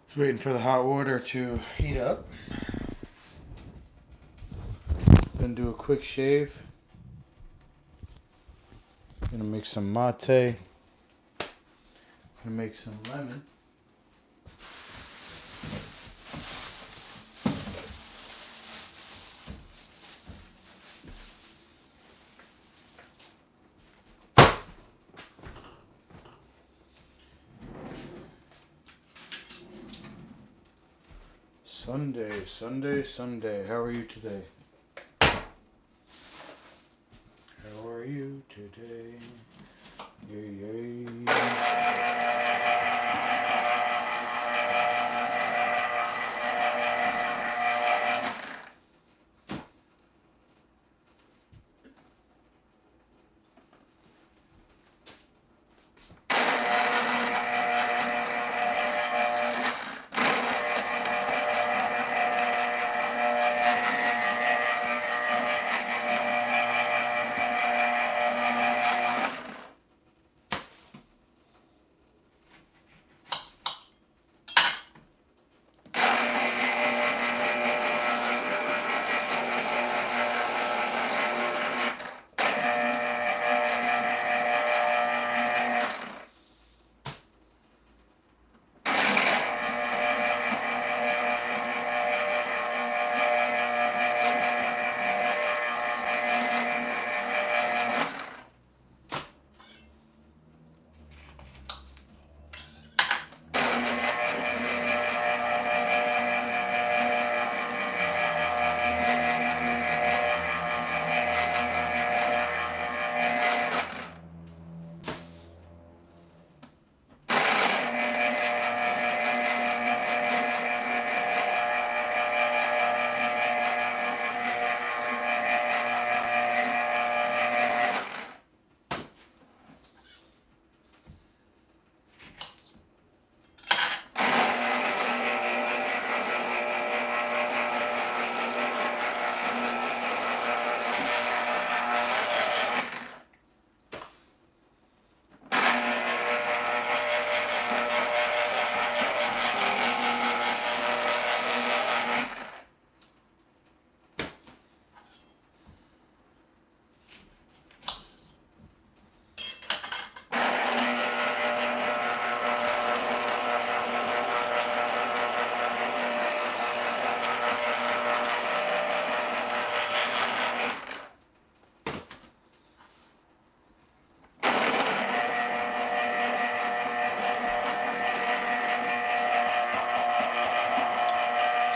Just waiting for the hot water to heat up. Gonna do a quick shave. Gonna make some mate. Gonna make some lemon. Sunday. How are you today? How are you today? Yeah.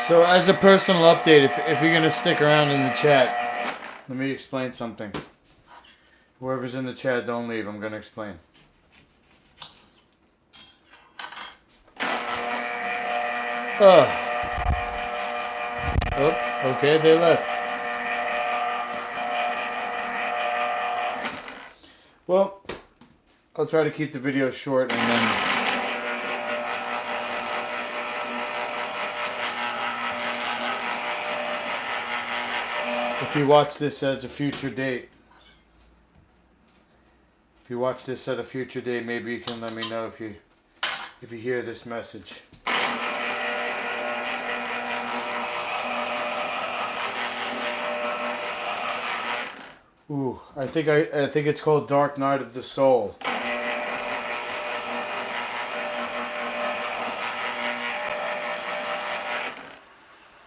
So as a personal update, if you're going to stick around in the chat, let me explain something. Whoever's in the chat, don't leave. I'm going to explain. Oh, okay, they left. Well, I'll try to keep the video short and then... If you watch this at a future date, maybe you can let me know if you hear this message. Ooh, I think it's called Dark Night of the Soul.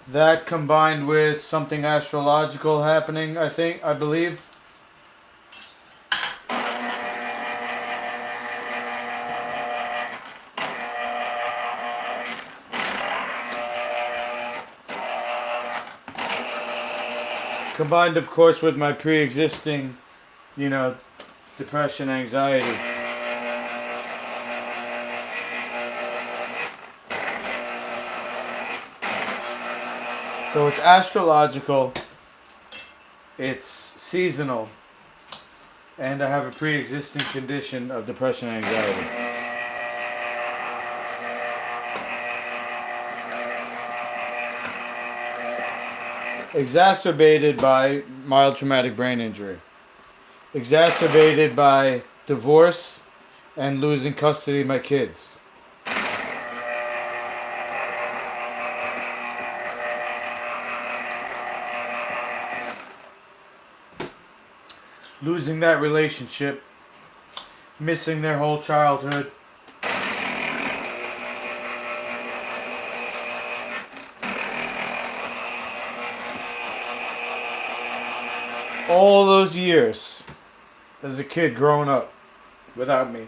That combined with something astrological happening, I believe. Combined, of course, with my pre-existing, depression, anxiety. So it's astrological, it's seasonal, and I have a pre-existing condition of depression and anxiety. Exacerbated by mild traumatic brain injury. Exacerbated by divorce and losing custody of my kids. losing that relationship, missing their whole childhood. All those years as a kid growing up without me.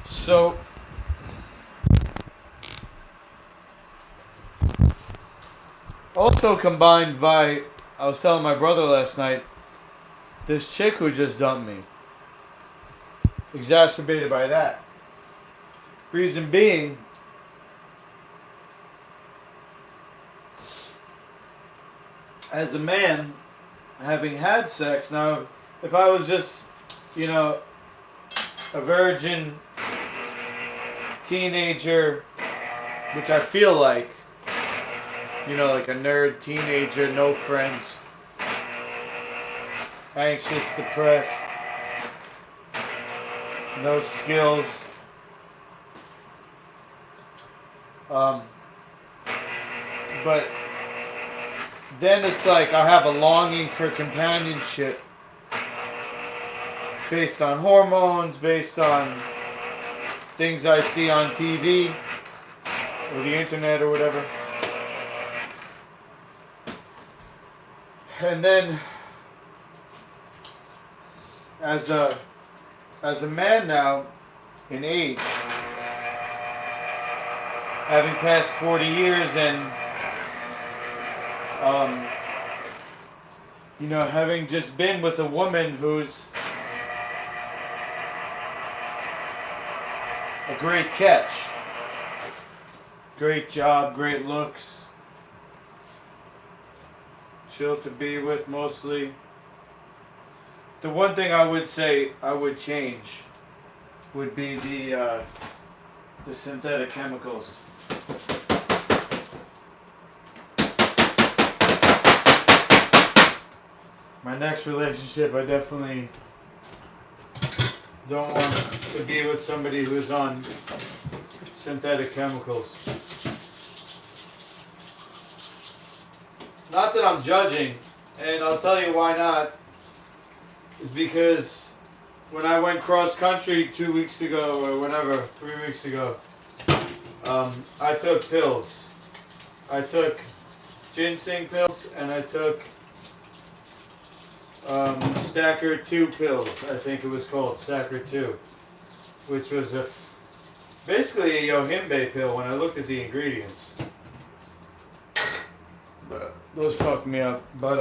So, also combined by, I was telling my brother last night, this chick who just dumped me. Exacerbated by that. Reason being, as a man, having had sex, now if I was just, a virgin teenager, which I feel like a nerd teenager, no friends, anxious, depressed, no skills, but then it's like I have a longing for companionship based on hormones, based on things I see on TV or the internet or whatever. And then as a man now in age, having passed 40 years and having just been with a woman who's a great catch, great job, great looks, chill to be with mostly. The one thing I would say I would change would be the synthetic chemicals. My next relationship, I definitely don't want to be with somebody who's on synthetic chemicals. Not that I'm judging, and I'll tell you why not. Is because when I went cross country 2 weeks ago or whatever, 3 weeks ago, I took pills. I took ginseng pills and I took Stacker 2 pills, I think it was called, Stacker 2, which was basically a Yohimbe pill when I looked at the ingredients. Those fucked me up, but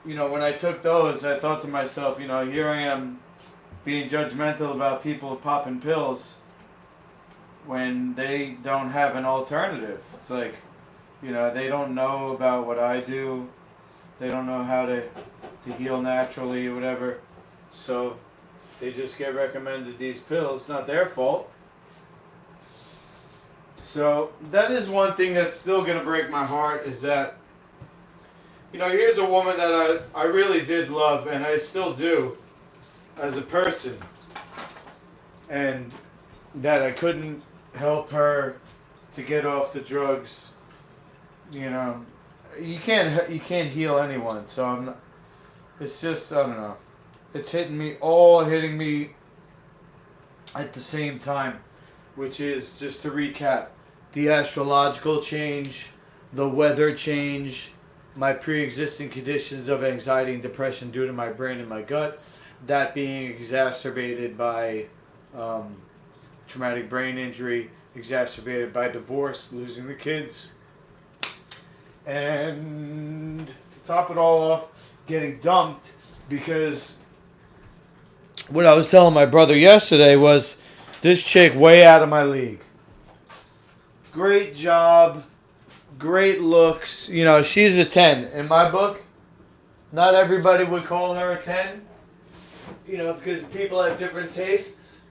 when I took those, I thought to myself, here I am being judgmental about people popping pills when they don't have an alternative. It's like, they don't know about what I do. They don't know how to heal naturally or whatever. So they just get recommended these pills. It's not their fault. So that is one thing that's still going to break my heart, is that here's a woman that I really did love, and I still do, as a person. And that I couldn't help her to get off the drugs. You can't heal anyone. So it's just, I don't know. It's hitting me at the same time. Which is, just to recap, the astrological change, the weather change, my pre-existing conditions of anxiety and depression due to my brain and my gut, that being exacerbated by traumatic brain injury, exacerbated by divorce, losing the kids, and to top it all off, getting dumped because what I was telling my brother yesterday was this chick way out of my league. Great job. Great looks. She's a 10. In my book, not everybody would call her a 10. Because people have different tastes.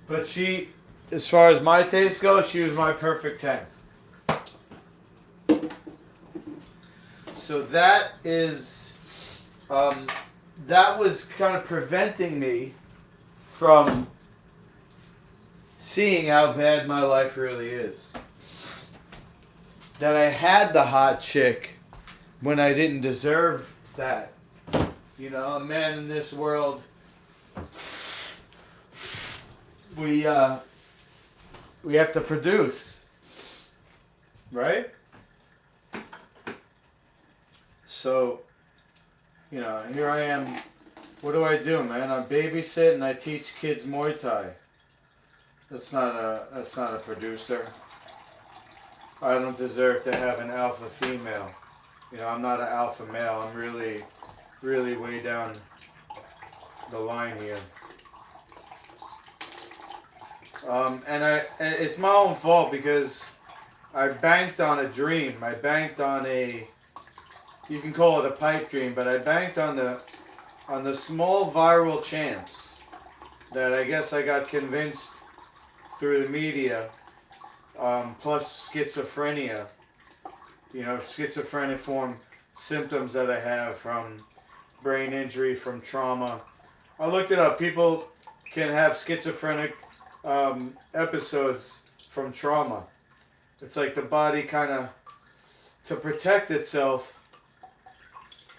But she, as far as my taste goes, she was my perfect 10. So that is that was kind of preventing me from seeing how bad my life really is. That I had the hot chick when I didn't deserve that. You know, a man in this world, we have to produce, right? So, you know, here I am. What do I do, man? I babysit and I teach kids Muay Thai. That's not a producer. I don't deserve to have an alpha female. You know, I'm not an alpha male. I'm really, really way down the line here. And it's my own fault because I banked on a dream. I banked on you can call it a pipe dream, but I banked on the small viral chance that I guess I got convinced through the media, plus schizophrenia, you know, schizophreniform symptoms that I have from brain injury, from trauma. I looked it up. People can have schizophrenic episodes from trauma. It's like the body kind of, to protect itself,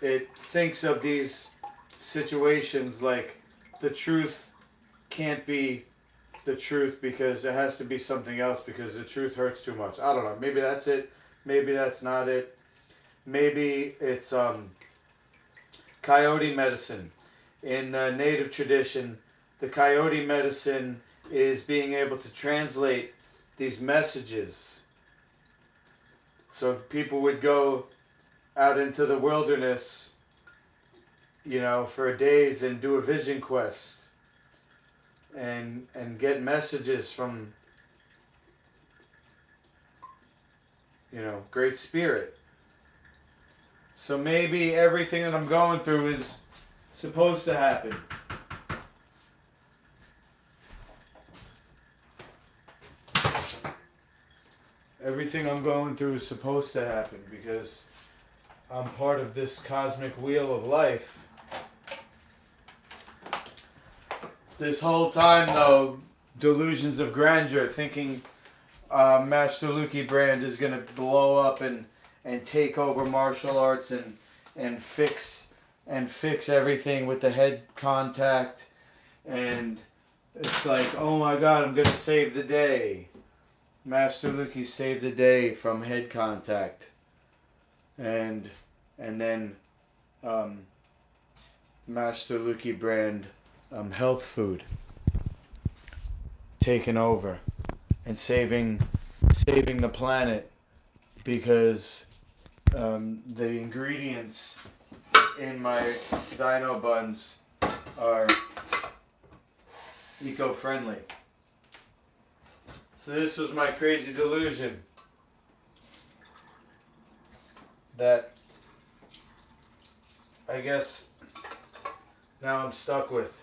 it thinks of these situations like the truth can't be the truth because it has to be something else because the truth hurts too much. I don't know. Maybe that's it. Maybe that's not it. Maybe it's coyote medicine. In native tradition, the coyote medicine is being able to translate these messages. So people would go out into the wilderness, you know, for days and do a vision quest and get messages from, you know, Great Spirit. So maybe everything that I'm going through is supposed to happen. Everything I'm going through is supposed to happen because I'm part of this cosmic wheel of life. This whole time, though, delusions of grandeur, thinking Master Luki brand is going to blow up and take over martial arts and fix everything with the head contact, and it's like, oh my God, I'm going to save the day. Master Luki saved the day from head contact, and then Master Luki brand health food taking over and saving the planet because the ingredients in my DINO buns are eco-friendly. So this was my crazy delusion that I guess now I'm stuck with.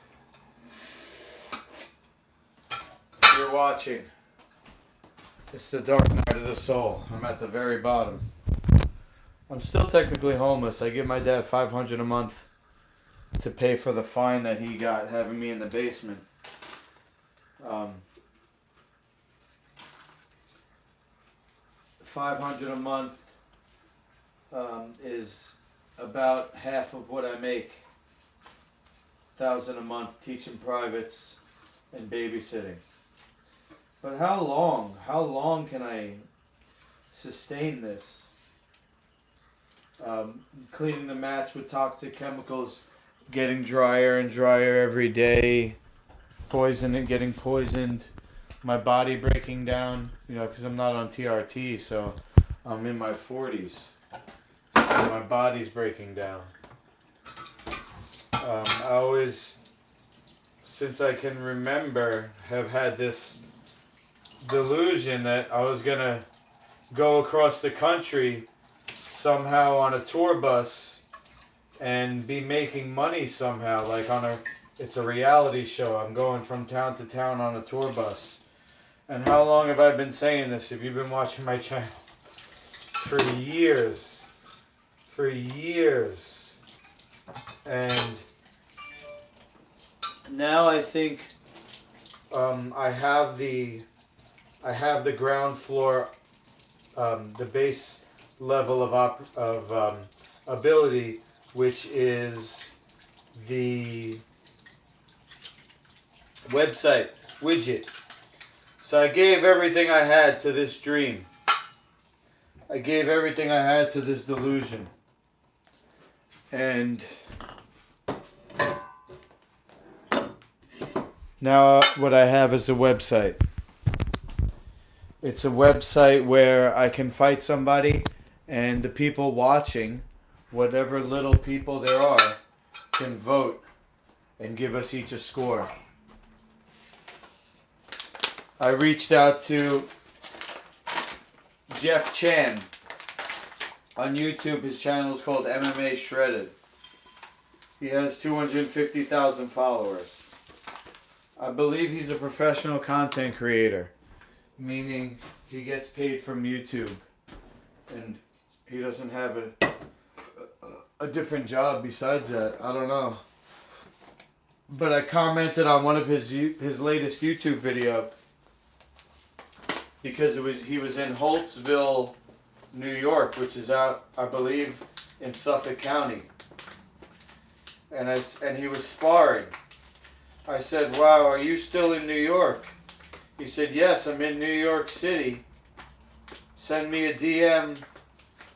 If you're watching, it's the dark night of the soul. I'm at the very bottom. I'm still technically homeless. I give my dad $500 a month to pay for the fine that he got having me in the basement. $500 a month is about half of what I make. $1,000 a month teaching privates and babysitting. But how long can I sustain this? Cleaning the mats with toxic chemicals, getting drier and drier every day, getting poisoned, my body breaking down, you know, because I'm not on TRT, so I'm in my 40s, so my body's breaking down. I always, since I can remember, have had this delusion that I was going to go across the country somehow on a tour bus and be making money somehow, like it's a reality show. I'm going from town to town on a tour bus. And how long have I been saying this? If you've been watching my channel for years, and now I think I have the ground floor, the base level of ability, which is the website widget. So I gave everything I had to this dream. I gave everything I had to this delusion. And now what I have is a website. It's a website where I can fight somebody, and the people watching, whatever little people there are, can vote and give us each a score. I reached out to Jeff Chan on YouTube. His channel is called MMA Shredded. He has 250,000 followers. I believe he's a professional content creator, meaning he gets paid from YouTube and he doesn't have a different job besides that. I don't know. But I commented on one of his latest YouTube video because he was in Holtsville, New York, which is out, I believe, in Suffolk County. And he was sparring. I said, "Wow, are you still in New York?" He said, "Yes, I'm in New York City. Send me a DM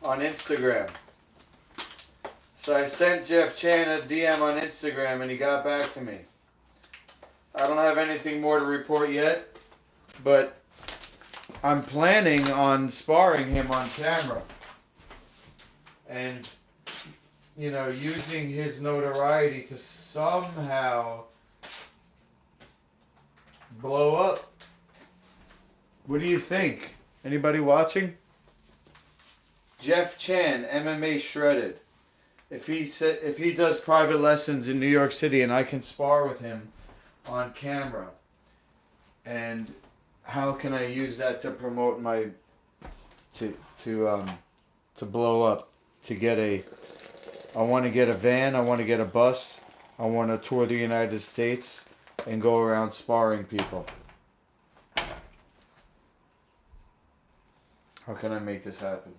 on Instagram." So I sent Jeff Chan a DM on Instagram and he got back to me. I don't have anything more to report yet, but I'm planning on sparring him on camera. And, you know, using his notoriety to somehow blow up. What do you think? Anybody watching? Jeff Chan, MMA Shredded. If he does private lessons in New York City and I can spar with him on camera, and how can I use that to promote my to blow up, to get I want to get a van, I want to get a bus, I want to tour the United States and go around sparring people. How can I make this happen?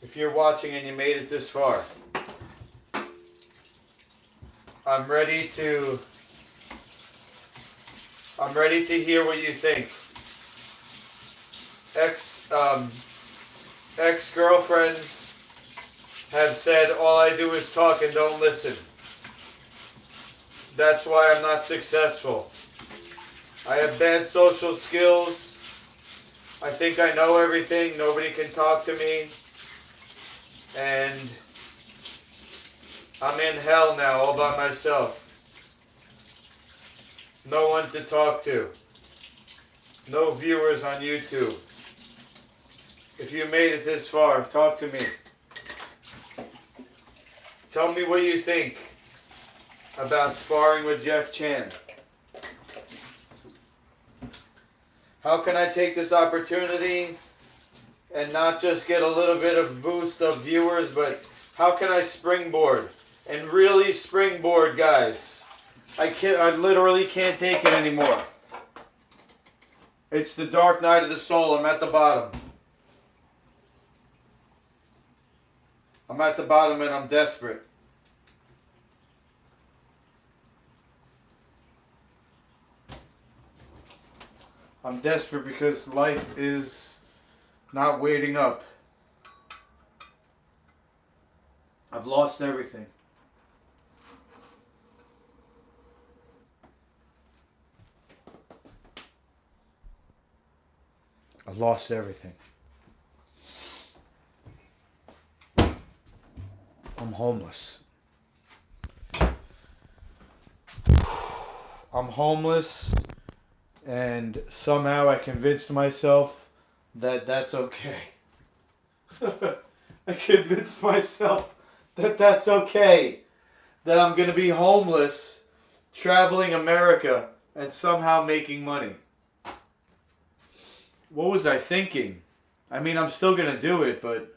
If you're watching and you made it this far, I'm ready to hear what you think. Ex-girlfriends have said all I do is talk and don't listen. That's why I'm not successful. I have bad social skills. I think I know everything. Nobody can talk to me. And I'm in hell now all by myself. No one to talk to. No viewers on YouTube. If you made it this far, talk to me. Tell me what you think about sparring with Jeff Chan. How can I take this opportunity and not just get a little bit of boost of viewers, but how can I springboard? And really springboard, guys. I literally can't take it anymore. It's the dark night of the soul. I'm at the bottom. I'm at the bottom and I'm desperate. I'm desperate because life is not waiting up. I've lost everything. I've lost everything. I'm homeless. I'm homeless, and somehow I convinced myself that that's okay. I convinced myself that that's okay. That I'm going to be homeless, traveling America, and somehow making money. What was I thinking? I mean, I'm still going to do it, but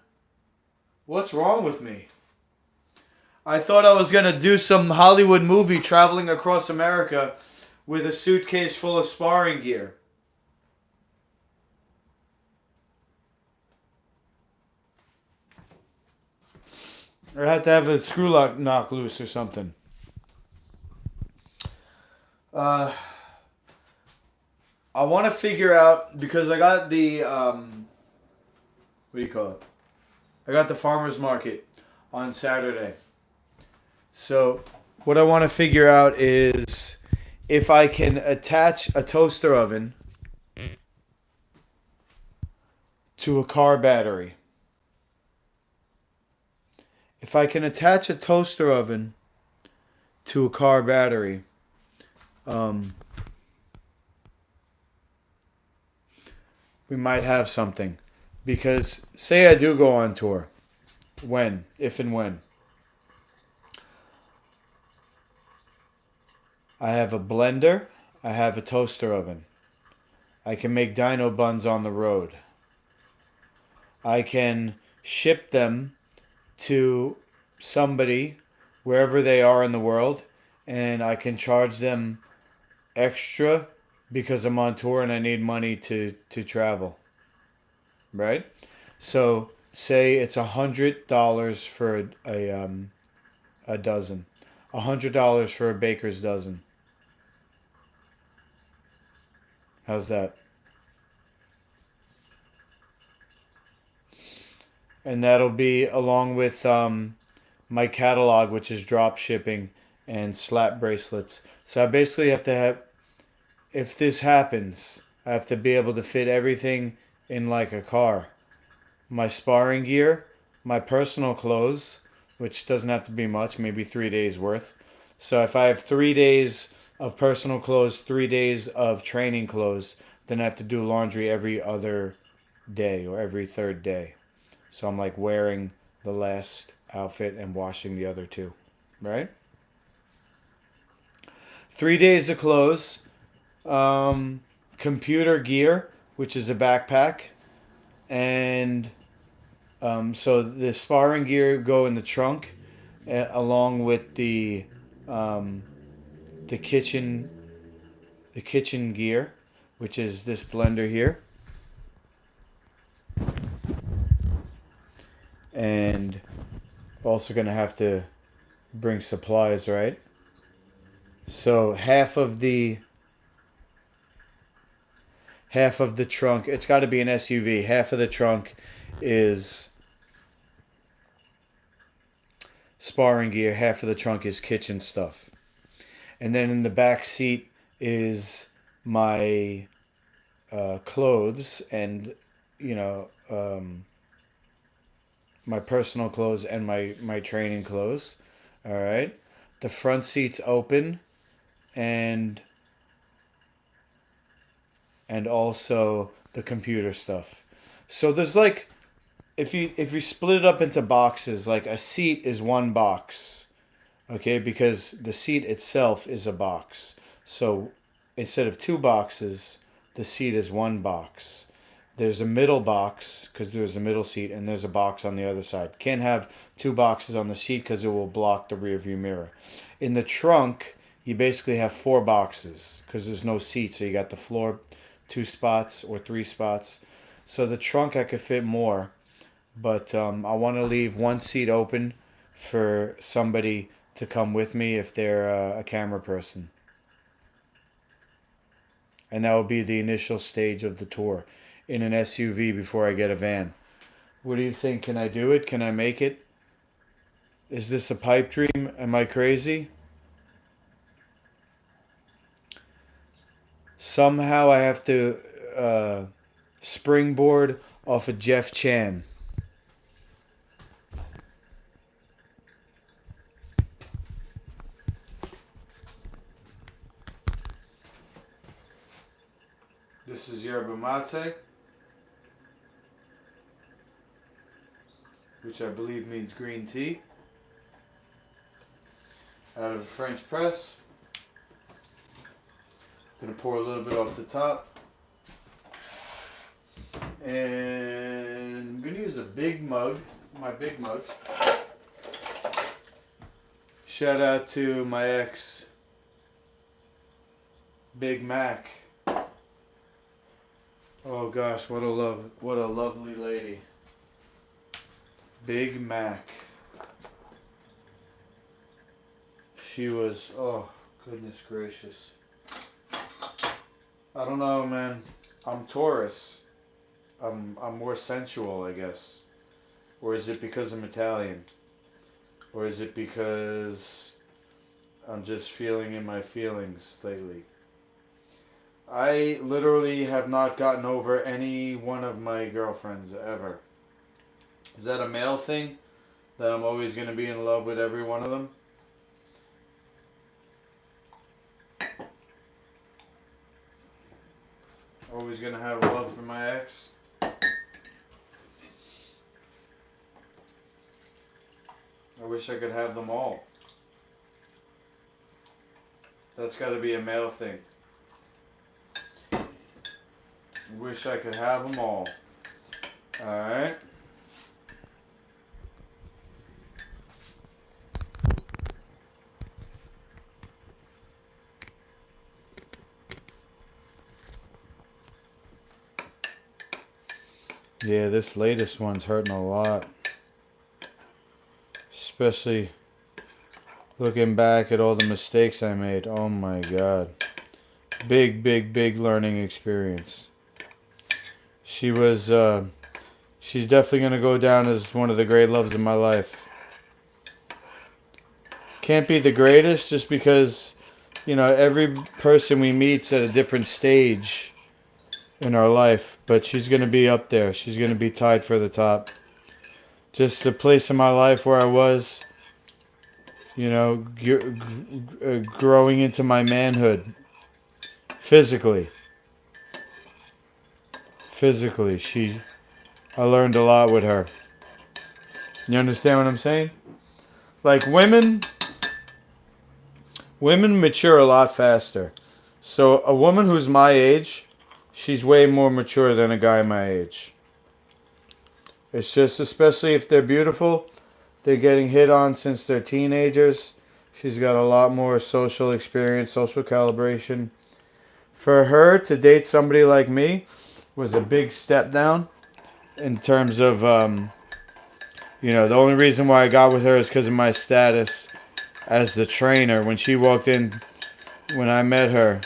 what's wrong with me? I thought I was gonna do some Hollywood movie traveling across America with a suitcase full of sparring gear. Or I had to have a screw lock knock loose or something. I want to figure out, because I got the what do you call it? I got the farmer's market on Saturday. So what I want to figure out is if I can attach a toaster oven to a car battery. If I can attach a toaster oven to a car battery, we might have something. Because say I do go on tour. When? If and when. I have a blender. I have a toaster oven. I can make DINO buns on the road. I can ship them to somebody wherever they are in the world, and I can charge them extra because I'm on tour and I need money to travel. Right? So say it's $100 for a dozen. $100 for a baker's dozen. How's that? And that'll be along with my catalog, which is drop shipping and slap bracelets. So I basically have to have, if this happens, I have to be able to fit everything in like a car. My sparring gear, my personal clothes, which doesn't have to be much, maybe 3 days worth. So if I have 3 days of personal clothes, 3 days of training clothes, then I have to do laundry every other day or every third day. So I'm like wearing the last outfit and washing the other two, right? 3 days of clothes, computer gear, which is a backpack, and so the sparring gear go in the trunk, along with the kitchen gear, which is this blender here. And also going to have to bring supplies, right? So half of the trunk, it's got to be an SUV. Half of the trunk is sparring gear, half of the trunk is kitchen stuff. And then in the back seat is my clothes and, my personal clothes and my training clothes. All right. The front seat's open, and also the computer stuff. So there's like, if you split it up into boxes, like a seat is one box. Okay, because the seat itself is a box. So instead of two boxes, the seat is one box. There's a middle box because there's a middle seat, and there's a box on the other side. Can't have two boxes on the seat because it will block the rear view mirror. In the trunk, you basically have four boxes because there's no seat. So you got the floor, 2 spots or 3 spots. So the trunk I could fit more, but I want to leave one seat open for somebody to come with me if they're a camera person. And that will be the initial stage of the tour, in an SUV before I get a van. What do you think? Can I do it? Can I make it? Is this a pipe dream? Am I crazy? Somehow I have to springboard off of Jeff Chan. This is Yerba mate, which I believe means green tea, out of a French press. Gonna pour a little bit off the top, and I'm gonna use a big mug, my big mug, Shout out to my ex, Big Mac. Oh gosh, what a lovely lady. Big Mac. She was, oh goodness gracious. I don't know, man. I'm Taurus. I'm more sensual, I guess. Or is it because I'm Italian? Or is it because I'm just feeling in my feelings lately? I literally have not gotten over any one of my girlfriends ever. Is that a male thing? That I'm always going to be in love with every one of them? Always going to have love for my ex? I wish I could have them all. That's got to be a male thing. Wish I could have them all. Alright. Yeah, this latest one's hurting a lot. Especially looking back at all the mistakes I made. Oh my god. Big learning experience. She's definitely going to go down as one of the great loves of my life. Can't be the greatest just because, every person we meet's at a different stage in our life. But she's going to be up there. She's going to be tied for the top. Just the place in my life where I was, growing into my manhood. Physically, I learned a lot with her. You understand what I'm saying? Like women mature a lot faster. So a woman who's my age, she's way more mature than a guy my age. It's just, especially if they're beautiful, they're getting hit on since they're teenagers. She's got a lot more social experience, social calibration. For her to date somebody like me was a big step down in terms of, the only reason why I got with her is because of my status as the trainer. When she walked in, when I met her,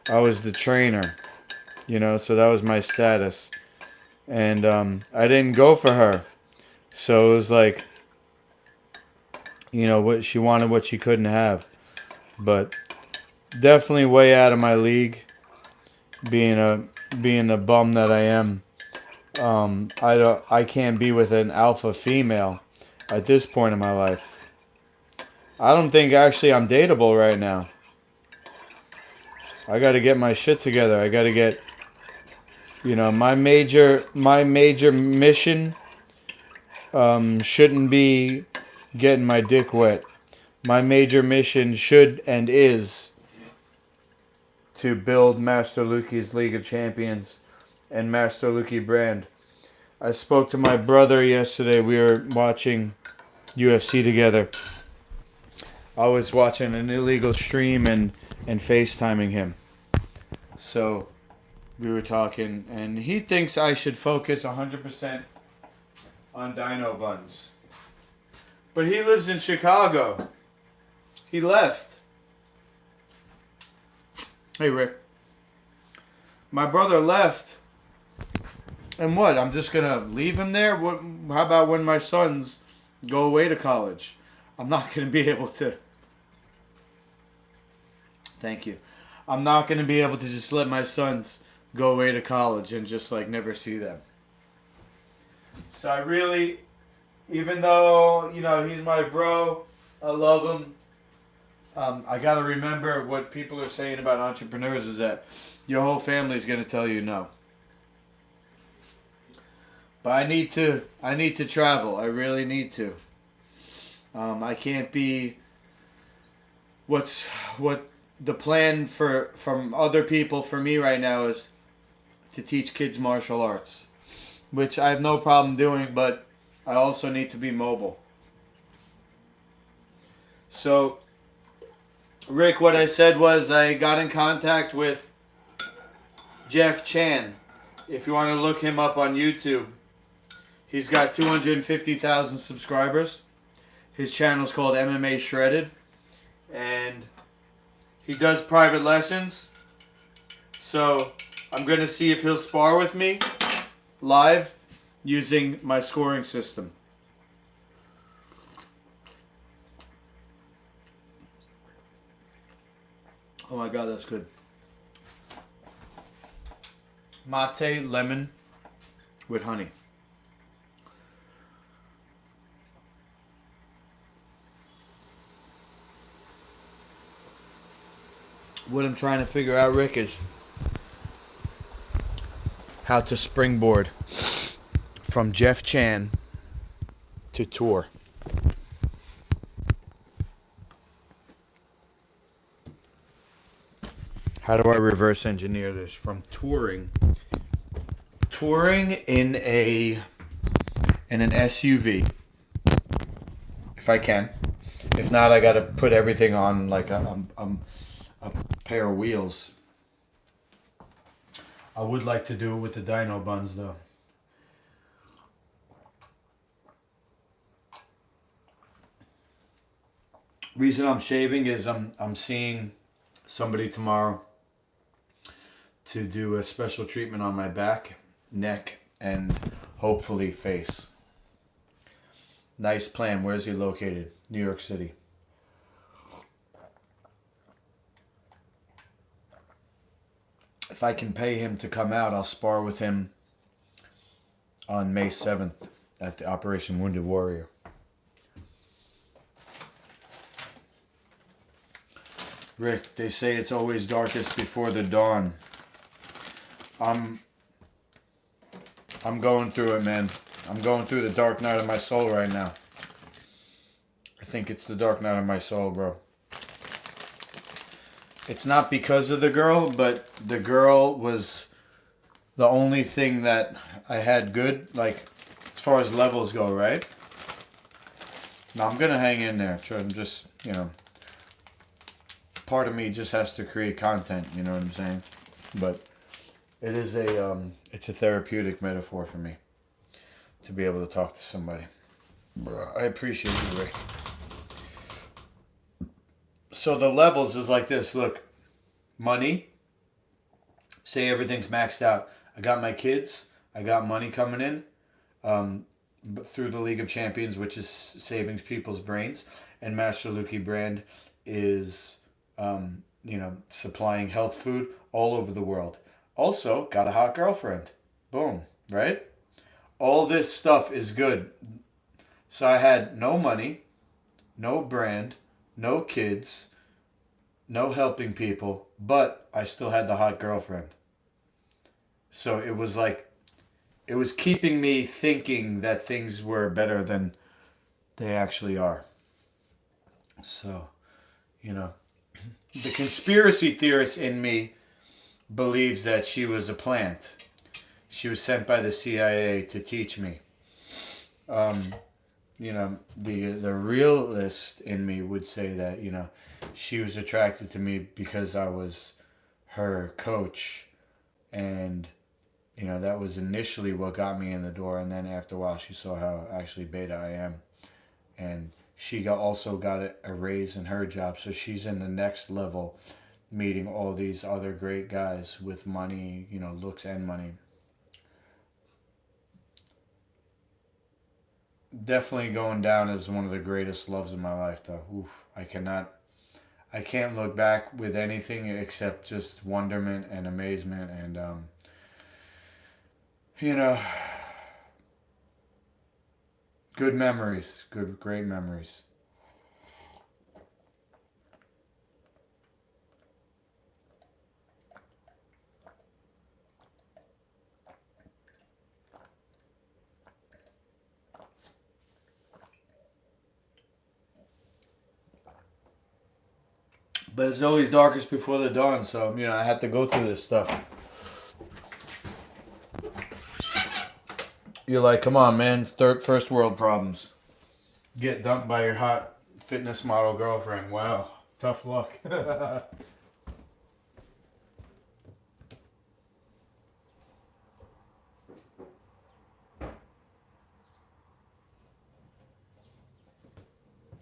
I was the trainer, so that was my status. And I didn't go for her. So it was like, what she wanted, what she couldn't have. But definitely way out of my league, being the bum that I am. I can't be with an alpha female at this point in my life. I don't think actually I'm dateable right now. I got to get my shit together. I got to get, my major mission shouldn't be getting my dick wet. My major mission should and is to build Master Luki's League of Champions and Master Luki brand. I spoke to my brother yesterday. We were watching UFC together. I was watching an illegal stream and FaceTiming him. So we were talking, and he thinks I should focus 100% on DINO BUNZ. But he lives in Chicago. He left. Hey, Rick. My brother left. And what? I'm just going to leave him there? What? How about when my sons go away to college? I'm not going to be able to. Thank you. I'm not going to be able to just let my sons go away to college and just never see them. So I really, even though, he's my bro, I love him. I got to remember what people are saying about entrepreneurs is that your whole family is going to tell you no. But I need to travel. I really need to. I can't be what the plan from other people for me right now is to teach kids martial arts, which I have no problem doing, but I also need to be mobile. So, Rick, what I said was I got in contact with Jeff Chan. If you want to look him up on YouTube, he's got 250,000 subscribers. His channel is called MMA Shredded, and he does private lessons. So I'm going to see if he'll spar with me live using my scoring system. Oh my God, that's good. Mate lemon with honey. What I'm trying to figure out, Rick, is how to springboard from Jeff Chan to tour. How do I reverse engineer this from touring in an SUV, if I can. If not, I gotta put everything on like a pair of wheels. I would like to do it with the DINO BUNZ though. Reason I'm shaving is I'm seeing somebody tomorrow to do a special treatment on my back, neck, and hopefully face. Nice plan. Where's he located? New York City. If I can pay him to come out, I'll spar with him on May 7th at the Operation Wounded Warrior. Rick, they say it's always darkest before the dawn. I'm going through it, man. I'm going through the dark night of my soul right now. I think it's the dark night of my soul, bro. It's not because of the girl, but the girl was the only thing that I had good, like, as far as levels go, right? Now, I'm going to hang in there. I'm just, you know, part of me just has to create content, you know what I'm saying? But it is it's a therapeutic metaphor for me to be able to talk to somebody. I appreciate you, Rick. So the levels is like this. Look, money. Say everything's maxed out. I got my kids. I got money coming in through the League of Champions, which is saving people's brains. And Master Lukey brand is, supplying health food all over the world. Also, got a hot girlfriend. Boom. Right? All this stuff is good. So I had no money, no brand, no kids, no helping people, but I still had the hot girlfriend. So it was like, it was keeping me thinking that things were better than they actually are. So, the conspiracy theorist in me believes that she was a plant. She was sent by the CIA to teach me. The realist in me would say that, she was attracted to me because I was her coach. And, that was initially what got me in the door. And then after a while, she saw how actually beta I am. And she also got a raise in her job. So she's in the next level, meeting all these other great guys with money, looks and money. Definitely going down as one of the greatest loves of my life, though. Oof, I can't look back with anything except just wonderment and amazement and, good memories, great memories. But it's always darkest before the dawn, so, I had to go through this stuff. You're like, come on, man, first world problems. Get dumped by your hot Fitness model girlfriend. Wow. Tough luck.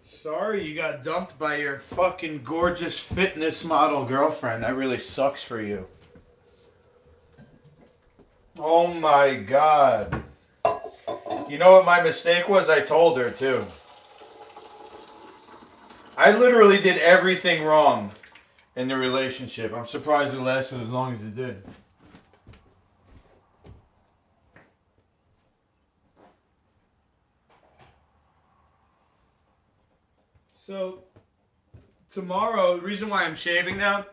Sorry you got dumped by your fucking gorgeous fitness model girlfriend. That really sucks for you. Oh my god. You know what my mistake was? I told her too. I literally did everything wrong in the relationship. I'm surprised it lasted as long as it did. So, tomorrow, the reason why I'm shaving now,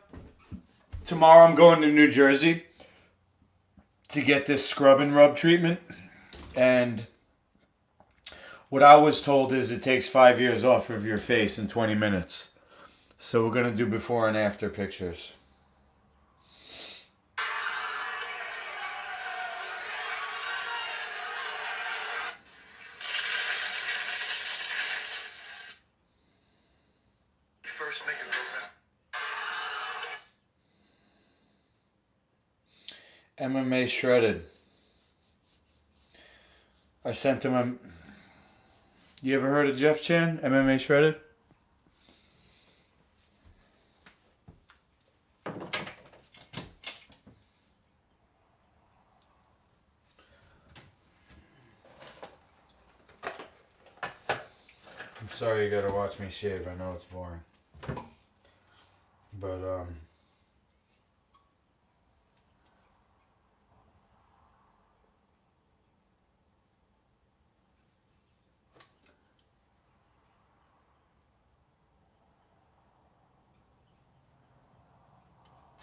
tomorrow I'm going to New Jersey to get this scrub and rub treatment. And what I was told is it takes 5 years off of your face in 20 minutes. So we're going to do before and after pictures. First make a girlfriend. MMA shredded. I sent him a... You ever heard of Jeff Chan? MMA shredded? I'm sorry you gotta watch me shave. I know it's boring. But,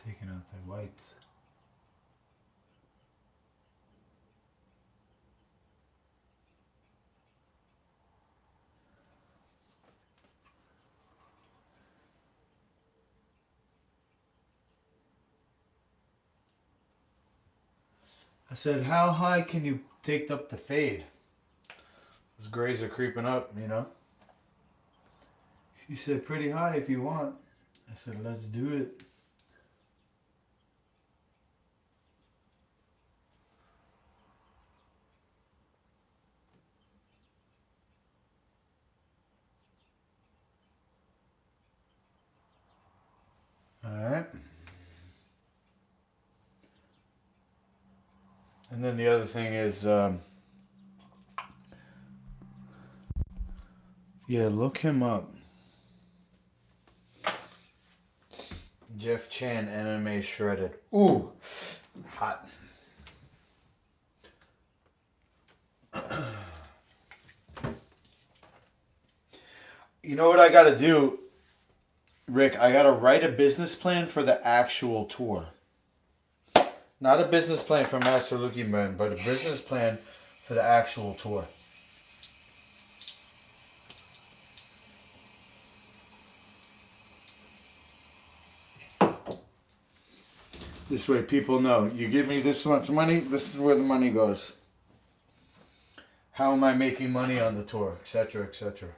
taking out the whites. I said, how high can you take up the fade? Those grays are creeping up, you know? She said, pretty high if you want. I said, let's do it. Alright. And then the other thing is, yeah, look him up. Jeff Chan, MMA shredded. Ooh, hot. You know what I gotta do, Rick? I gotta write a business plan for the actual tour. Not a business plan for Master Looking Man, but a business plan for the actual tour. This way people know, you give me this much money, this is where the money goes. How am I making money on the tour, etc., etc.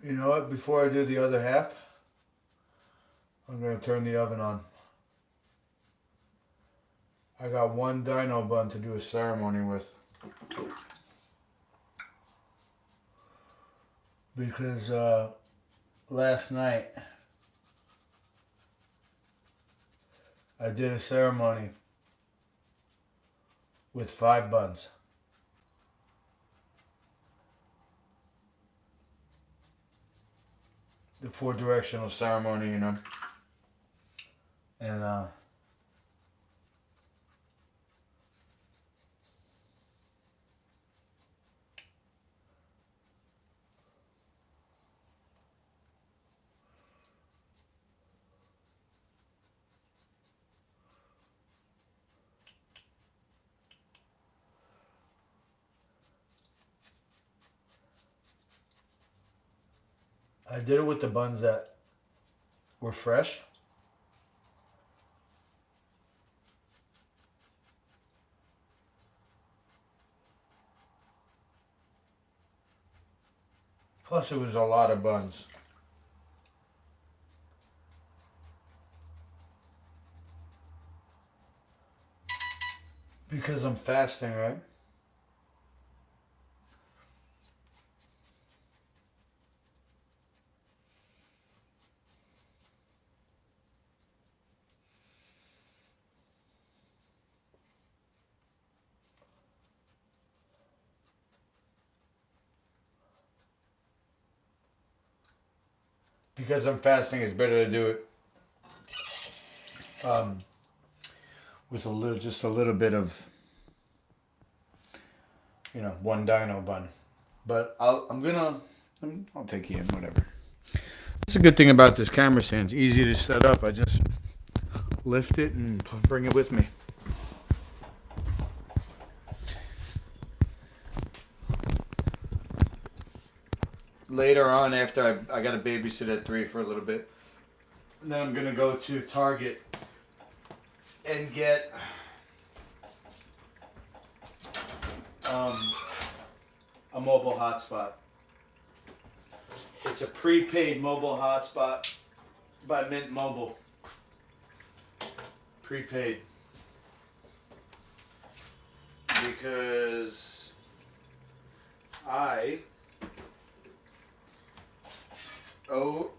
You know what? Before I do the other half, I'm going to turn the oven on. I got one DINO bun to do a ceremony with. Because last night I did a ceremony with 5 buns. The 4-directional ceremony, you know. And I did it with the buns that were fresh. Plus it was a lot of buns. Because I'm fasting, right? Because I'm fasting, it's better to do it with just a little bit of, you know, one DINO bun. But I'll take you in, whatever. That's a good thing about this camera stand. It's easy to set up. I just lift it and bring it with me. Later on, after I got to babysit at 3 for a little bit, and then I'm gonna go to Target and get a mobile hotspot. It's a prepaid mobile hotspot by Mint Mobile. Prepaid. Because I owe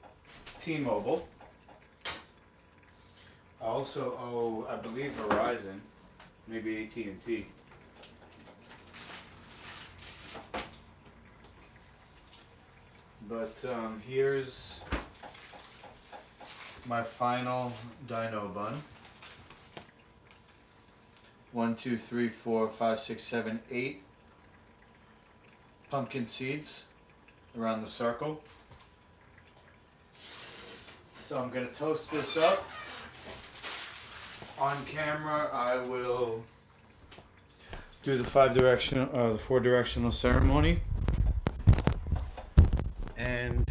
T-Mobile. I also owe, I believe, Verizon, maybe AT&T. But here's my final DINO bun. 1, 2, 3, 4, 5, 6, 7, 8 pumpkin seeds around the circle. So I'm going to toast this up. On camera, I will do the 4-directional ceremony. And,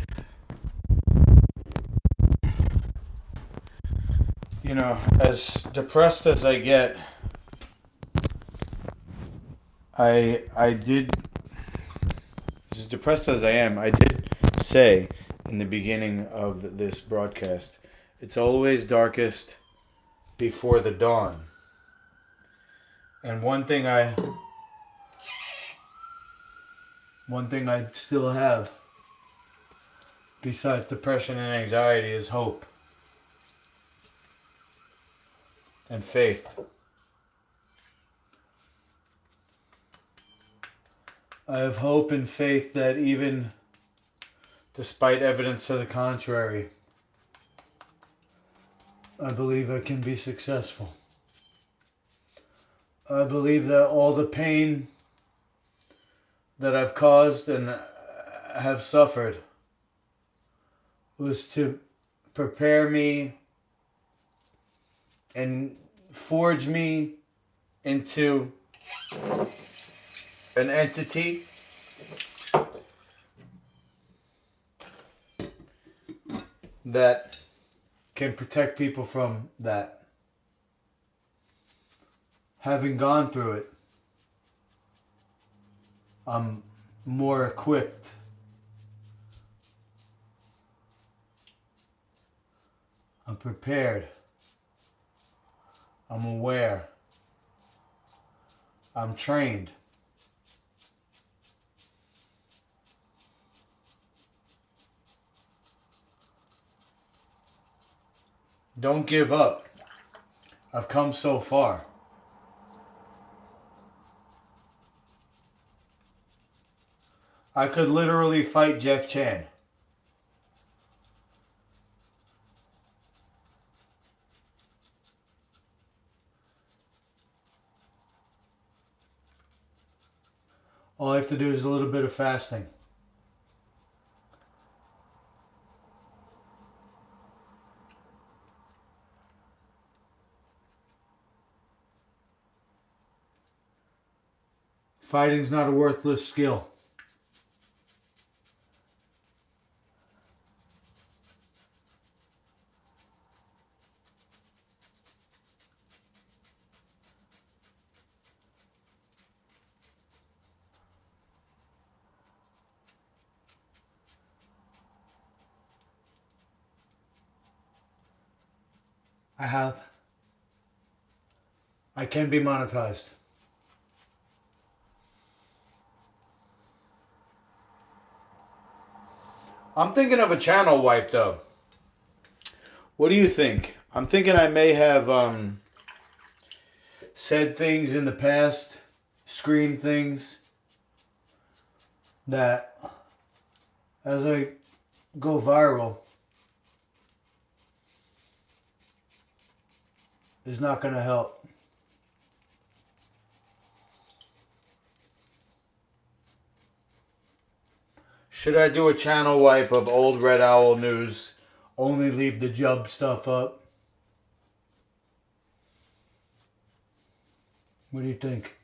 you know, as depressed as I get, as depressed as I am, I did say in the beginning of this broadcast, it's always darkest before the dawn. And one thing I still have, besides depression and anxiety, is hope and faith. I have hope and faith that even despite evidence to the contrary, I believe I can be successful. I believe that all the pain that I've caused and have suffered was to prepare me and forge me into an entity that can protect people from that. Having gone through it, I'm more equipped I'm prepared. I'm aware. I'm trained. Don't give up. I've come so far. I could literally fight Jeff Chan. All I have to do is a little bit of fasting. Fighting's not a worthless skill. I can be monetized. I'm thinking of a channel wipe though. What do you think? I'm thinking I may have said things in the past, screamed things that as I go viral is not going to help. Should I do a channel wipe of old Red Owl news? Only leave the Jub stuff up? What do you think?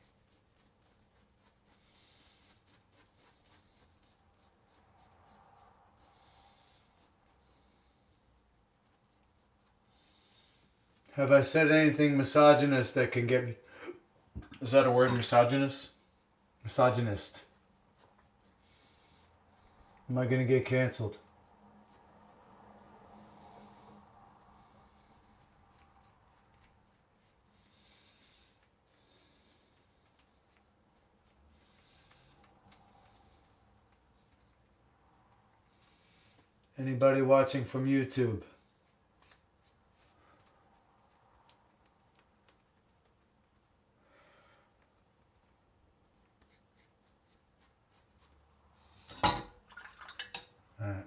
Have I said anything misogynist that can get me... Is that a word, misogynist? Misogynist. Am I going to get canceled? Anybody watching from YouTube? Alright.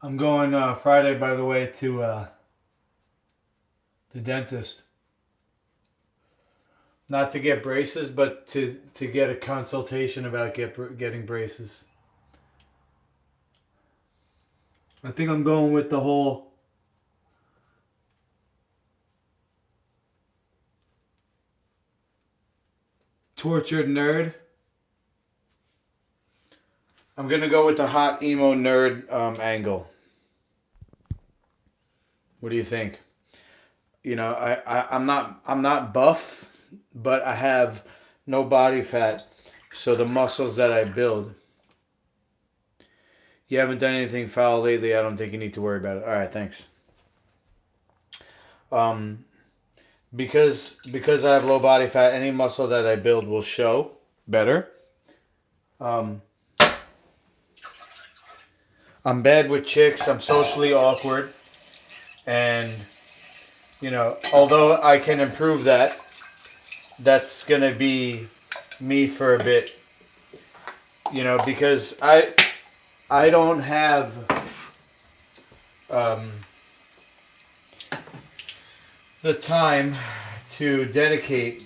I'm going Friday, by the way, to the dentist. Not to get braces, but to get a consultation about getting braces. I think I'm going with the whole tortured nerd. I'm going to go with the hot emo nerd angle. What do you think? You know, I'm not buff, but I have no body fat, so the muscles that I build. You haven't done anything foul lately. I don't think you need to worry about it. All right, thanks. Because I have low body fat, any muscle that I build will show better. I'm bad with chicks. I'm socially awkward. And, you know, although I can improve that, that's going to be me for a bit. You know, because I don't have the time to dedicate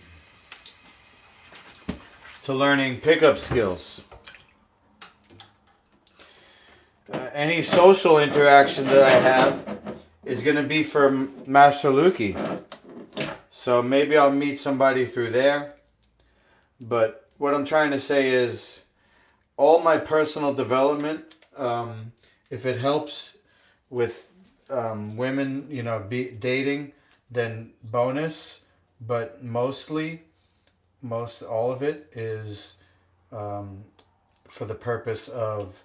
to learning pickup skills. Any social interaction that I have is going to be for Master Lukey. So maybe I'll meet somebody through there. But what I'm trying to say is all my personal development, if it helps with women, be dating, then bonus. But most all of it is for the purpose of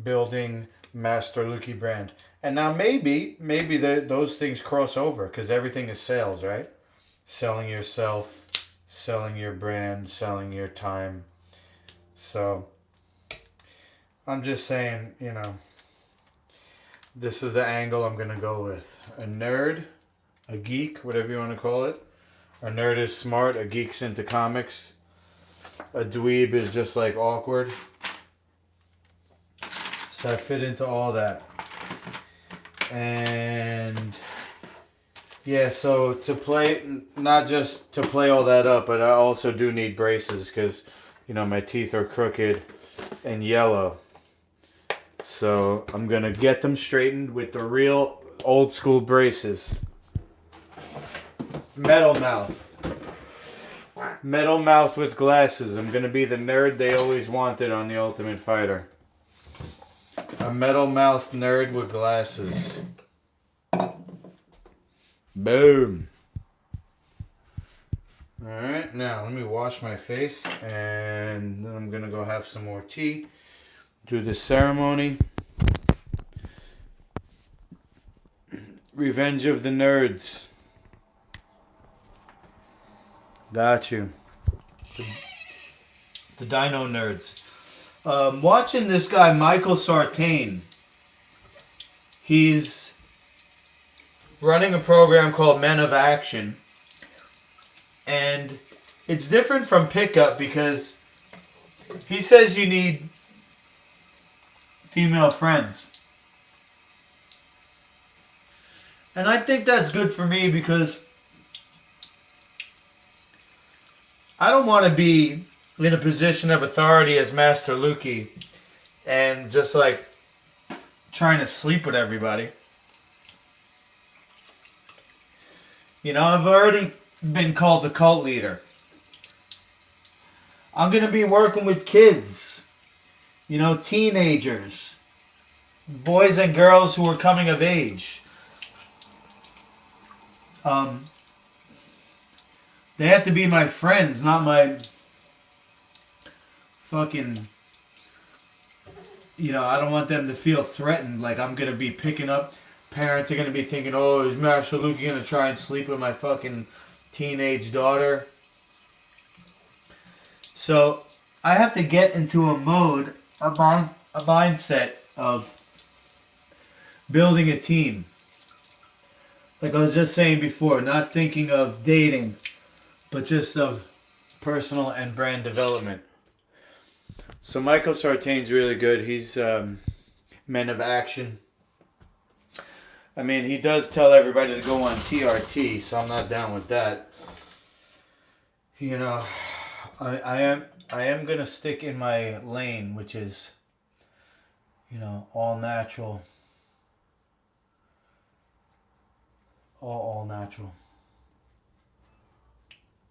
building Master Luki brand. And now maybe those things cross over because everything is sales, right? Selling yourself, selling your brand, selling your time. So I'm just saying, this is the angle I'm gonna go with. A nerd, a geek, whatever you want to call it. A nerd is smart, a geek's into comics. A dweeb is just like awkward. So I fit into all that. And yeah, so to play, not just to play all that up, but I also do need braces because, my teeth are crooked and yellow. So I'm going to get them straightened with the real old school braces. Metal mouth. Metal mouth with glasses. I'm going to be the nerd they always wanted on The Ultimate Fighter. A metal mouth nerd with glasses. Boom. Alright, now let me wash my face and then I'm going to go have some more tea. Do this ceremony. Revenge of the Nerds. Got you. The Dino Nerds. Watching this guy, Michael Sartain. He's running a program called Men of Action. And it's different from Pickup because he says you need female friends. And I think that's good for me because I don't want to be in a position of authority as Master Luki and just like trying to sleep with everybody. I've already been called the cult leader. I'm going to be working with kids, teenagers, boys and girls who are coming of age. They have to be my friends, not my fucking, I don't want them to feel threatened. Like I'm going to be picking up, parents are going to be thinking, oh, is Master Luke going to try and sleep with my fucking teenage daughter? So I have to get into a mode, a mindset of building a team. Like I was just saying before, not thinking of dating, but just of personal and brand development. So Michael Sartain's really good. He's Men of Action. I mean, he does tell everybody to go on TRT, so I'm not down with that. I am gonna stick in my lane, which is, all natural. All natural.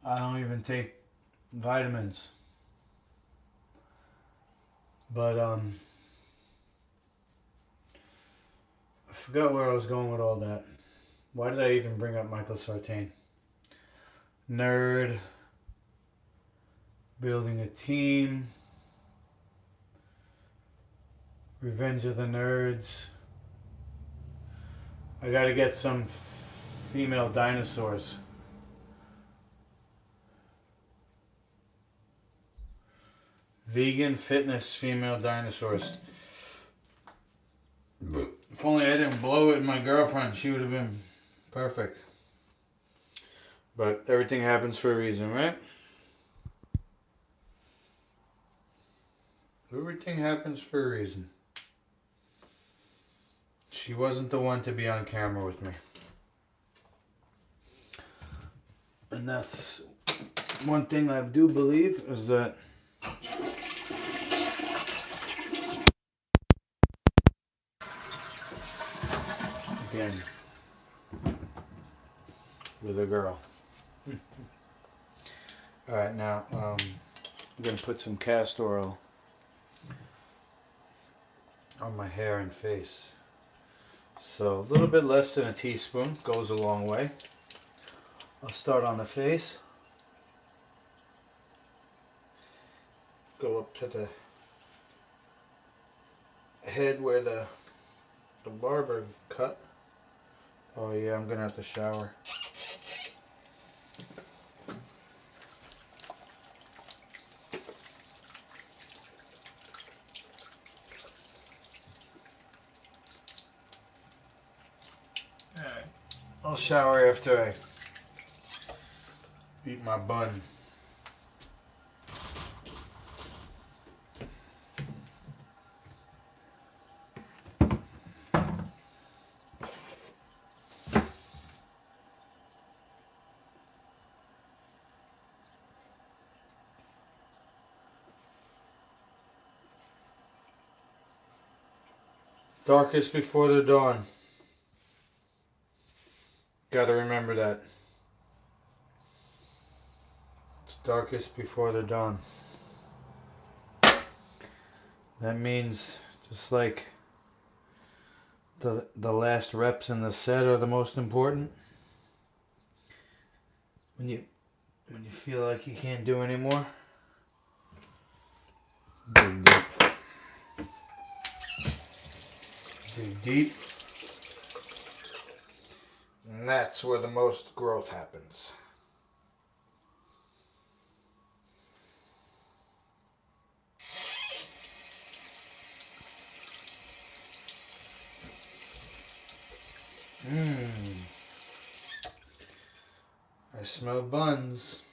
I don't even take vitamins. But I forgot where I was going with all that. Why did I even bring up Michael Sartain? Nerd. Building a team. Revenge of the Nerds. I gotta get some female dinosaurs. Vegan fitness female dinosaurs. If only I didn't blow it with my girlfriend, she would have been perfect. But everything happens for a reason, right? Everything happens for a reason. She wasn't the one to be on camera with me. And that's one thing I do believe is that again, with a girl. Alright, now I'm going to put some castor oil on my hair and face. So a little bit less than a teaspoon goes a long way. I'll start on the face. Go up to the head where the barber cut. Oh yeah, I'm gonna have to shower. Alright. I'll shower after I eat my bun. Darkest before the dawn. Gotta remember that. It's darkest before the dawn. That means just like the last reps in the set are the most important. When you feel like you can't do anymore, dig deep. Dig deep. And that's where the most growth happens. I smell buns.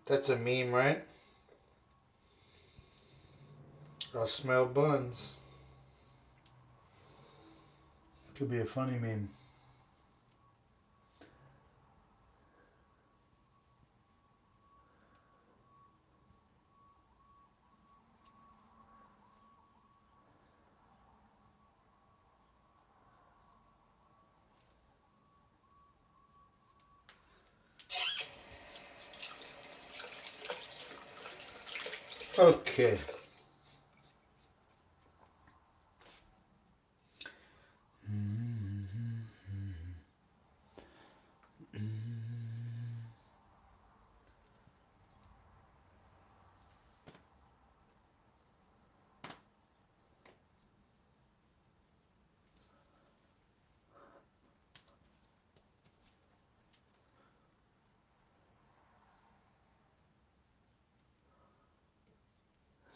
That's a meme, right? I smell buns. Could be a funny meme. Okay.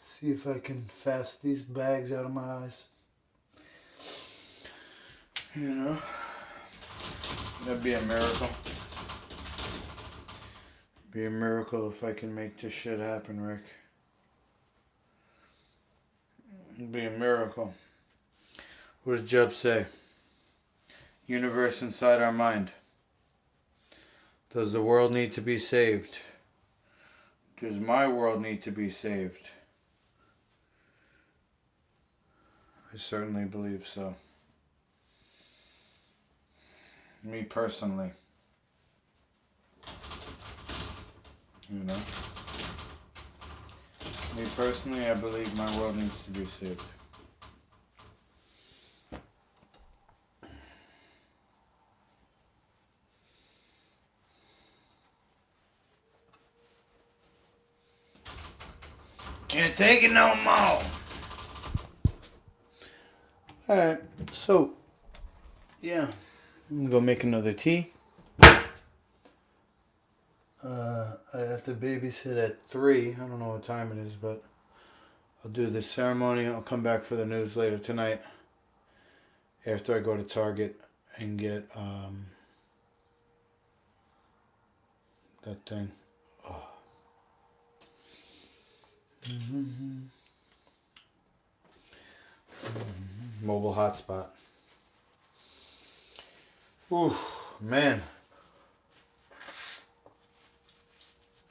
See if I can fast these bags out of my eyes. You know, that'd be a miracle. Be a miracle if I can make this shit happen, Rick. It'd be a miracle. What does Job say? Universe inside our mind. Does the world need to be saved? Does my world need to be saved? I certainly believe so. Me personally. You know? Me personally, I believe my world needs to be saved. Can't take it no more. Alright, so, yeah, I'm gonna go make another tea. I have to babysit at 3. I don't know what time it is, but I'll do the ceremony. I'll come back for the news later tonight after I go to Target and get that thing. Oh. Mobile hotspot. Ooh, man.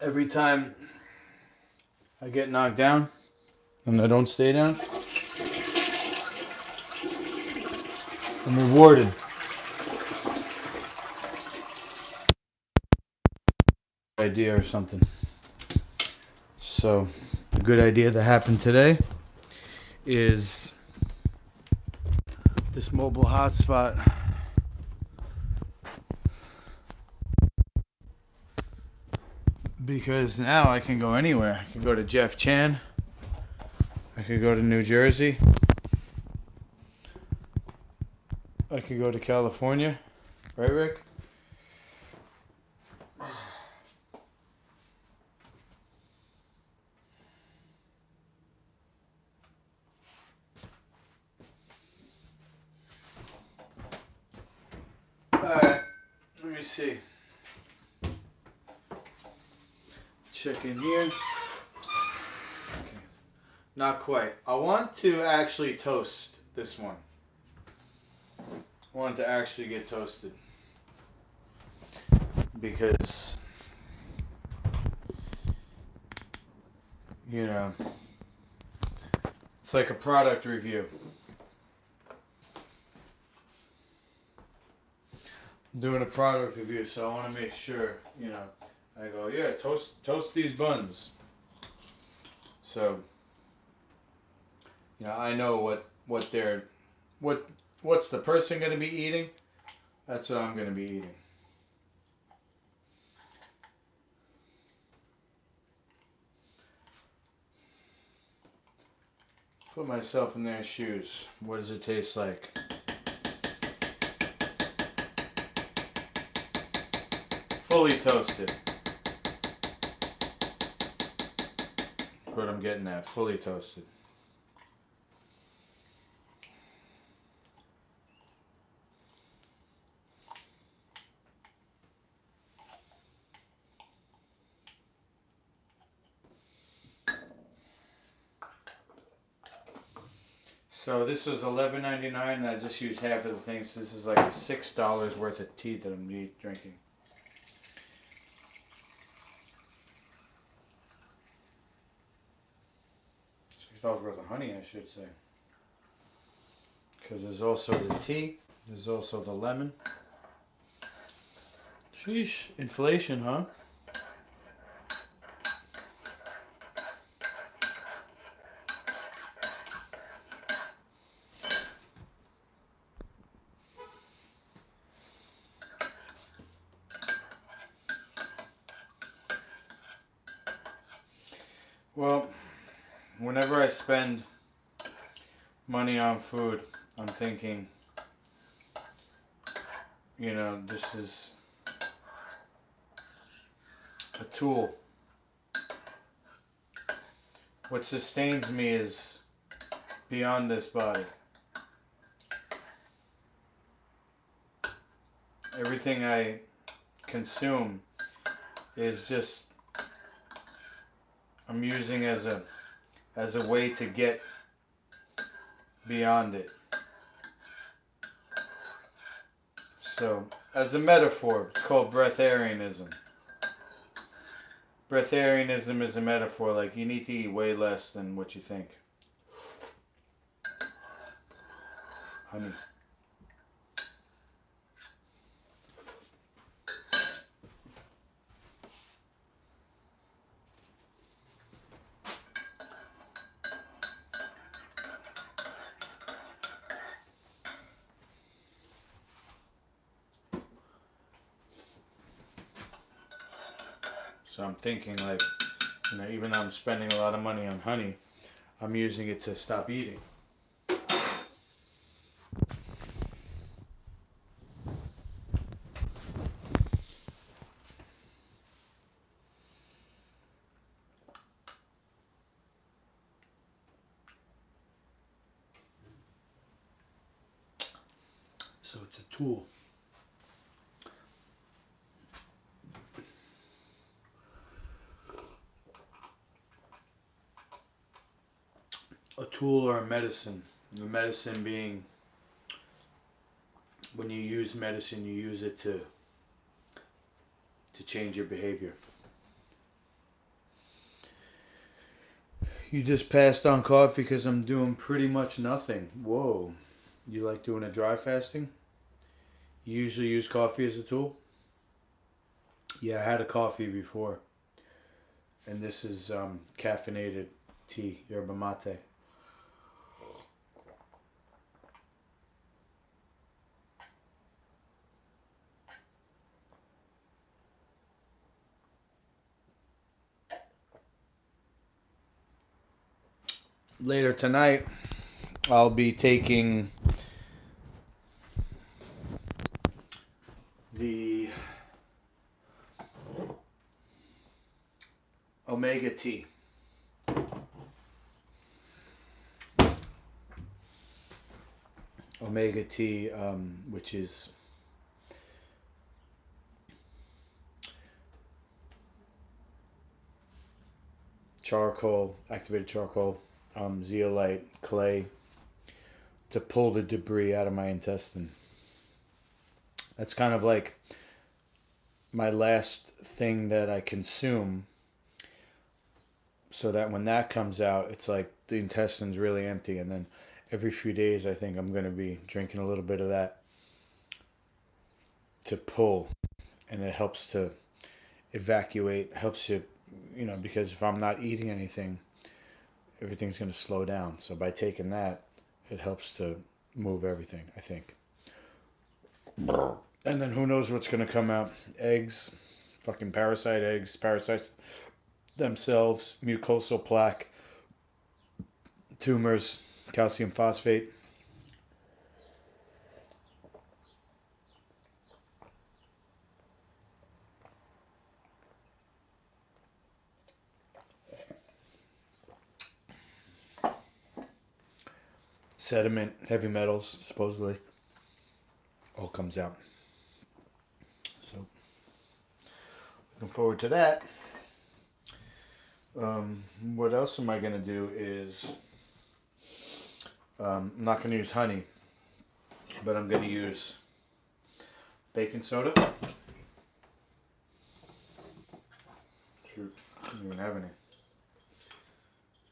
Every time I get knocked down and I don't stay down, I'm rewarded. Idea or something. So, a good idea that happened today is this mobile hotspot. Because now I can go anywhere. I can go to Jeff Chan. I could go to New Jersey. I could go to California. Right, Rick? Alright, let me see. Check in here. Okay. Not quite. I want to actually toast this one. I want it to actually get toasted. Because, you know, it's like a product review. I'm doing a product review, so I want to make sure, you know, I go, yeah, toast these buns. So, you know, I know what's the person going to be eating. That's what I'm going to be eating. Put myself in their shoes. What does it taste like? Fully toasted. That's what I'm getting at. Fully toasted. So this was $11.99 and I just used half of the things. So this is like $6 worth of tea that I'm drinking. $6 worth of honey, I should say. Because there's also the tea. There's also the lemon. Sheesh, inflation, huh? Well, whenever I spend money on food, I'm thinking, you know, this is a tool. What sustains me is beyond this body. Everything I consume is just, I'm using as a way to get beyond it. So, as a metaphor, it's called breatharianism. Breatharianism is a metaphor, like you need to eat way less than what you think. Honey. So I'm thinking, like, you know, even though I'm spending a lot of money on honey, I'm using it to stop eating. So it's a tool. A tool or a medicine. The medicine being, when you use medicine, you use it to change your behavior. You just passed on coffee because I'm doing pretty much nothing. Whoa. You like doing a dry fasting? You usually use coffee as a tool? Yeah, I had a coffee before. And this is caffeinated tea, yerba mate. Later tonight, I'll be taking the omega tea. Omega tea, which is charcoal, activated charcoal, zeolite, clay, to pull the debris out of my intestine. That's kind of like my last thing that I consume, so that when that comes out, it's like the intestine's really empty. And then every few days, I think I'm going to be drinking a little bit of that to pull, and it helps to evacuate, helps you, because if I'm not eating anything, everything's going to slow down. So by taking that, it helps to move everything, I think. And then who knows what's going to come out. Eggs, fucking parasite eggs, parasites themselves, mucosal plaque, tumors, calcium phosphate. Sediment, heavy metals, supposedly, all comes out. So, looking forward to that. What else am I going to do is, I'm not going to use honey, but I'm going to use baking soda. Shoot, I don't even have any.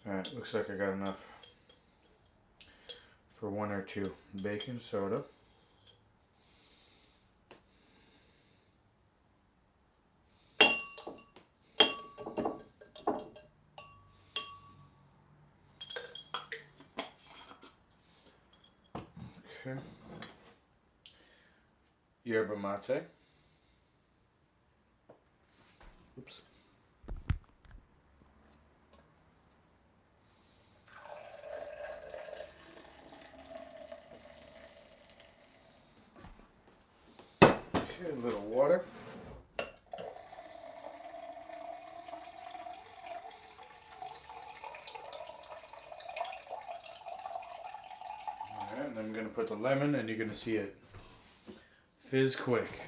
Alright, looks like I got enough for 1 or 2. Baking soda. Okay. Yerba mate. Oops. Okay, a little water. Alright, and I'm going to put the lemon, and you're going to see it fizz quick.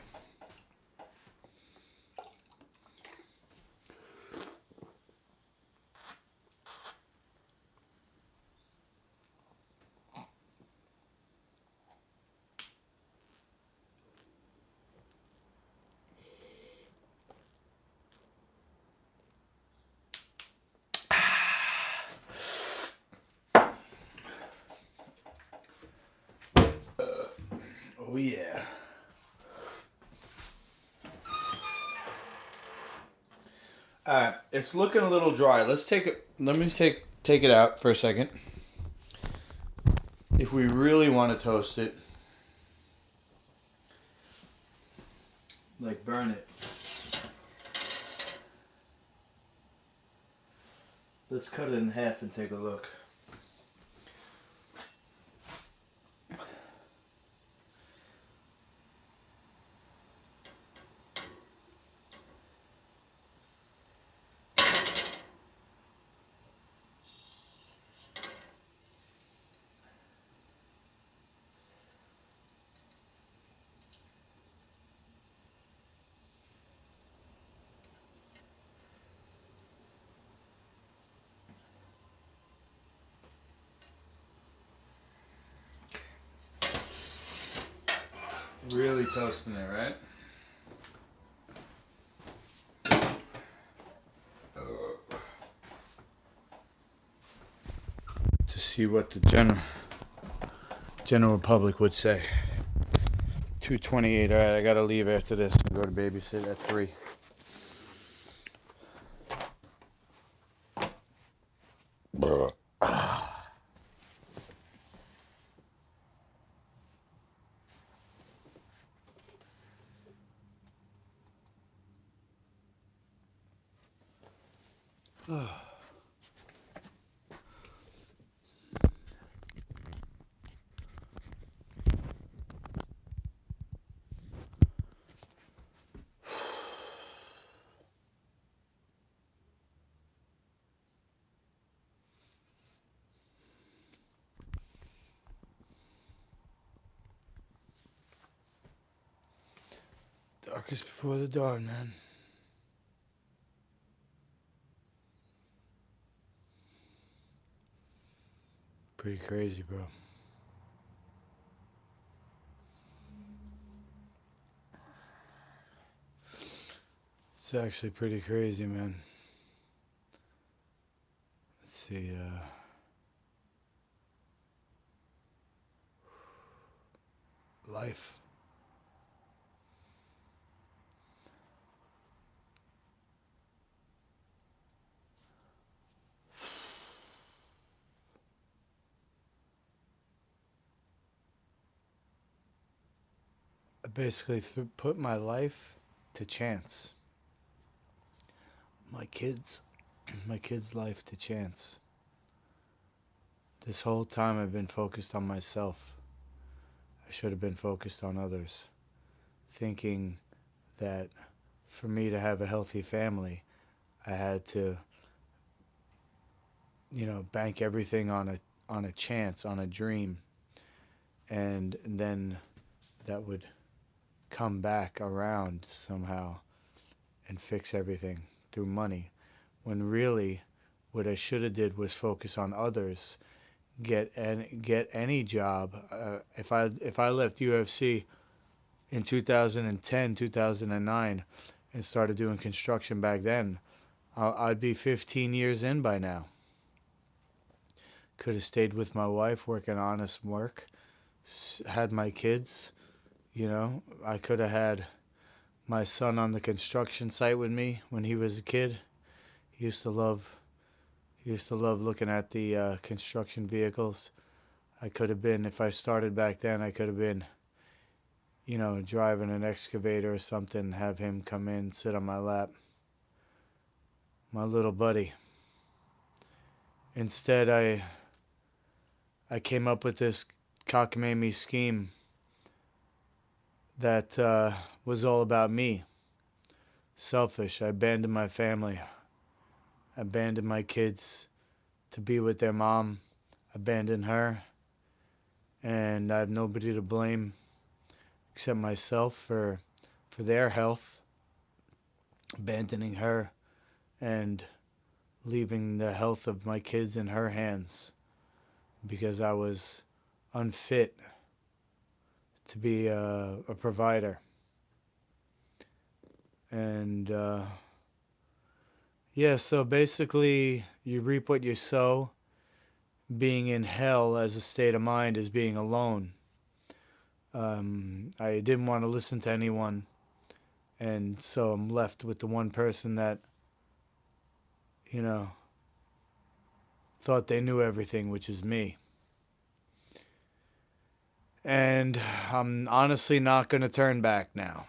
Oh yeah. Alright, it's looking a little dry. Let's take it. Let me take it out for a second. If we really want to toast it, like burn it, let's cut it in half and take a look. Really toasting it, right? To see what the general public would say. 2:28. All right, I gotta leave after this and go to babysit at 3. Darkest before the dawn, man. Pretty crazy, bro. It's actually pretty crazy, man. Let's see, life. I basically put my life to chance. My kids' life to chance. This whole time I've been focused on myself. I should have been focused on others. Thinking that for me to have a healthy family, I had to, bank everything on a chance, on a dream. And then that would come back around somehow and fix everything through money, when really what I should have did was focus on others, get any job. If I left UFC in 2010, 2009 and started doing construction back then, I'd be 15 years in by now. Could have stayed with my wife, working honest work, had my kids. I could have had my son on the construction site with me when he was a kid. He used to love looking at the construction vehicles. I could have been, if I started back then, I could have been, driving an excavator or something, have him come in, sit on my lap. My little buddy. Instead, I came up with this cockamamie scheme that was all about me. Selfish. I abandoned my family. I abandoned my kids to be with their mom. Abandoned her. And I have nobody to blame except myself for their health. Abandoning her and leaving the health of my kids in her hands because I was unfit to be a provider. And so basically you reap what you sow. Being in hell as a state of mind is being alone. I didn't want to listen to anyone, and so I'm left with the one person that thought they knew everything, which is me. And I'm honestly not going to turn back now.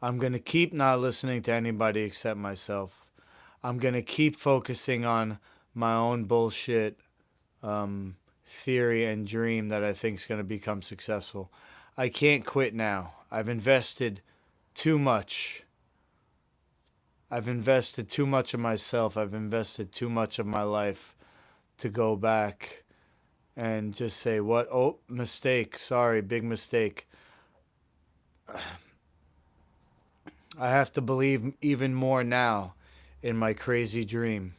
I'm going to keep not listening to anybody except myself. I'm going to keep focusing on my own bullshit theory and dream that I think is going to become successful. I can't quit now. I've invested too much. I've invested too much of myself. I've invested too much of my life to go back and just say, what? Oh, mistake. Sorry, big mistake. I have to believe even more now in my crazy dream.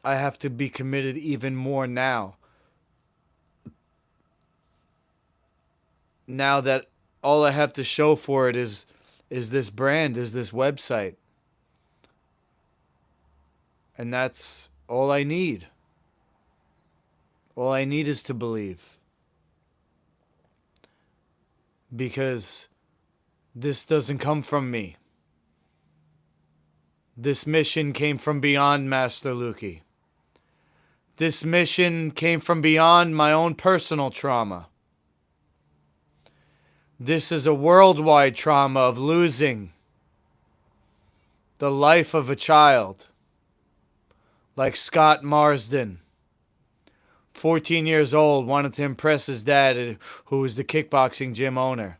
I have to be committed even more now. Now that all I have to show for it is this brand, is this website. And that's all I need. All I need is to believe. Because this doesn't come from me. This mission came from beyond Master Lukey. This mission came from beyond my own personal trauma. This is a worldwide trauma of losing the life of a child, like Scott Marsden, 14 years old, wanted to impress his dad, who was the kickboxing gym owner.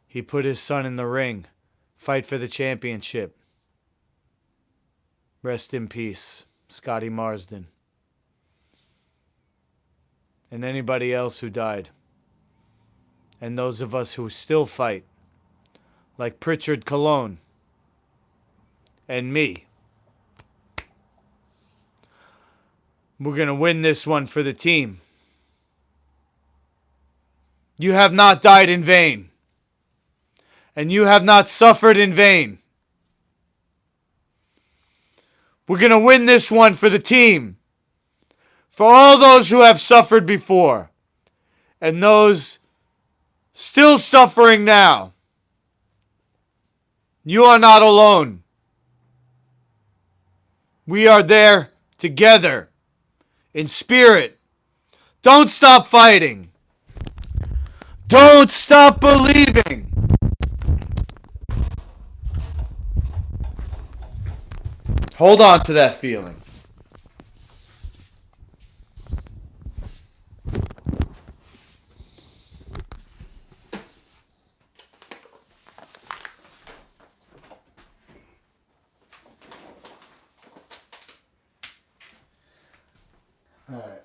He put his son in the ring, fight for the championship. Rest in peace, Scotty Marsden. And anybody else who died. And those of us who still fight, like Pritchard Colon and me. We're going to win this one for the team. You have not died in vain. And you have not suffered in vain. We're going to win this one for the team. For all those who have suffered before. And those still suffering now. You are not alone. We are there together. In spirit. Don't stop fighting. Don't stop believing. Hold on to that feeling. All right.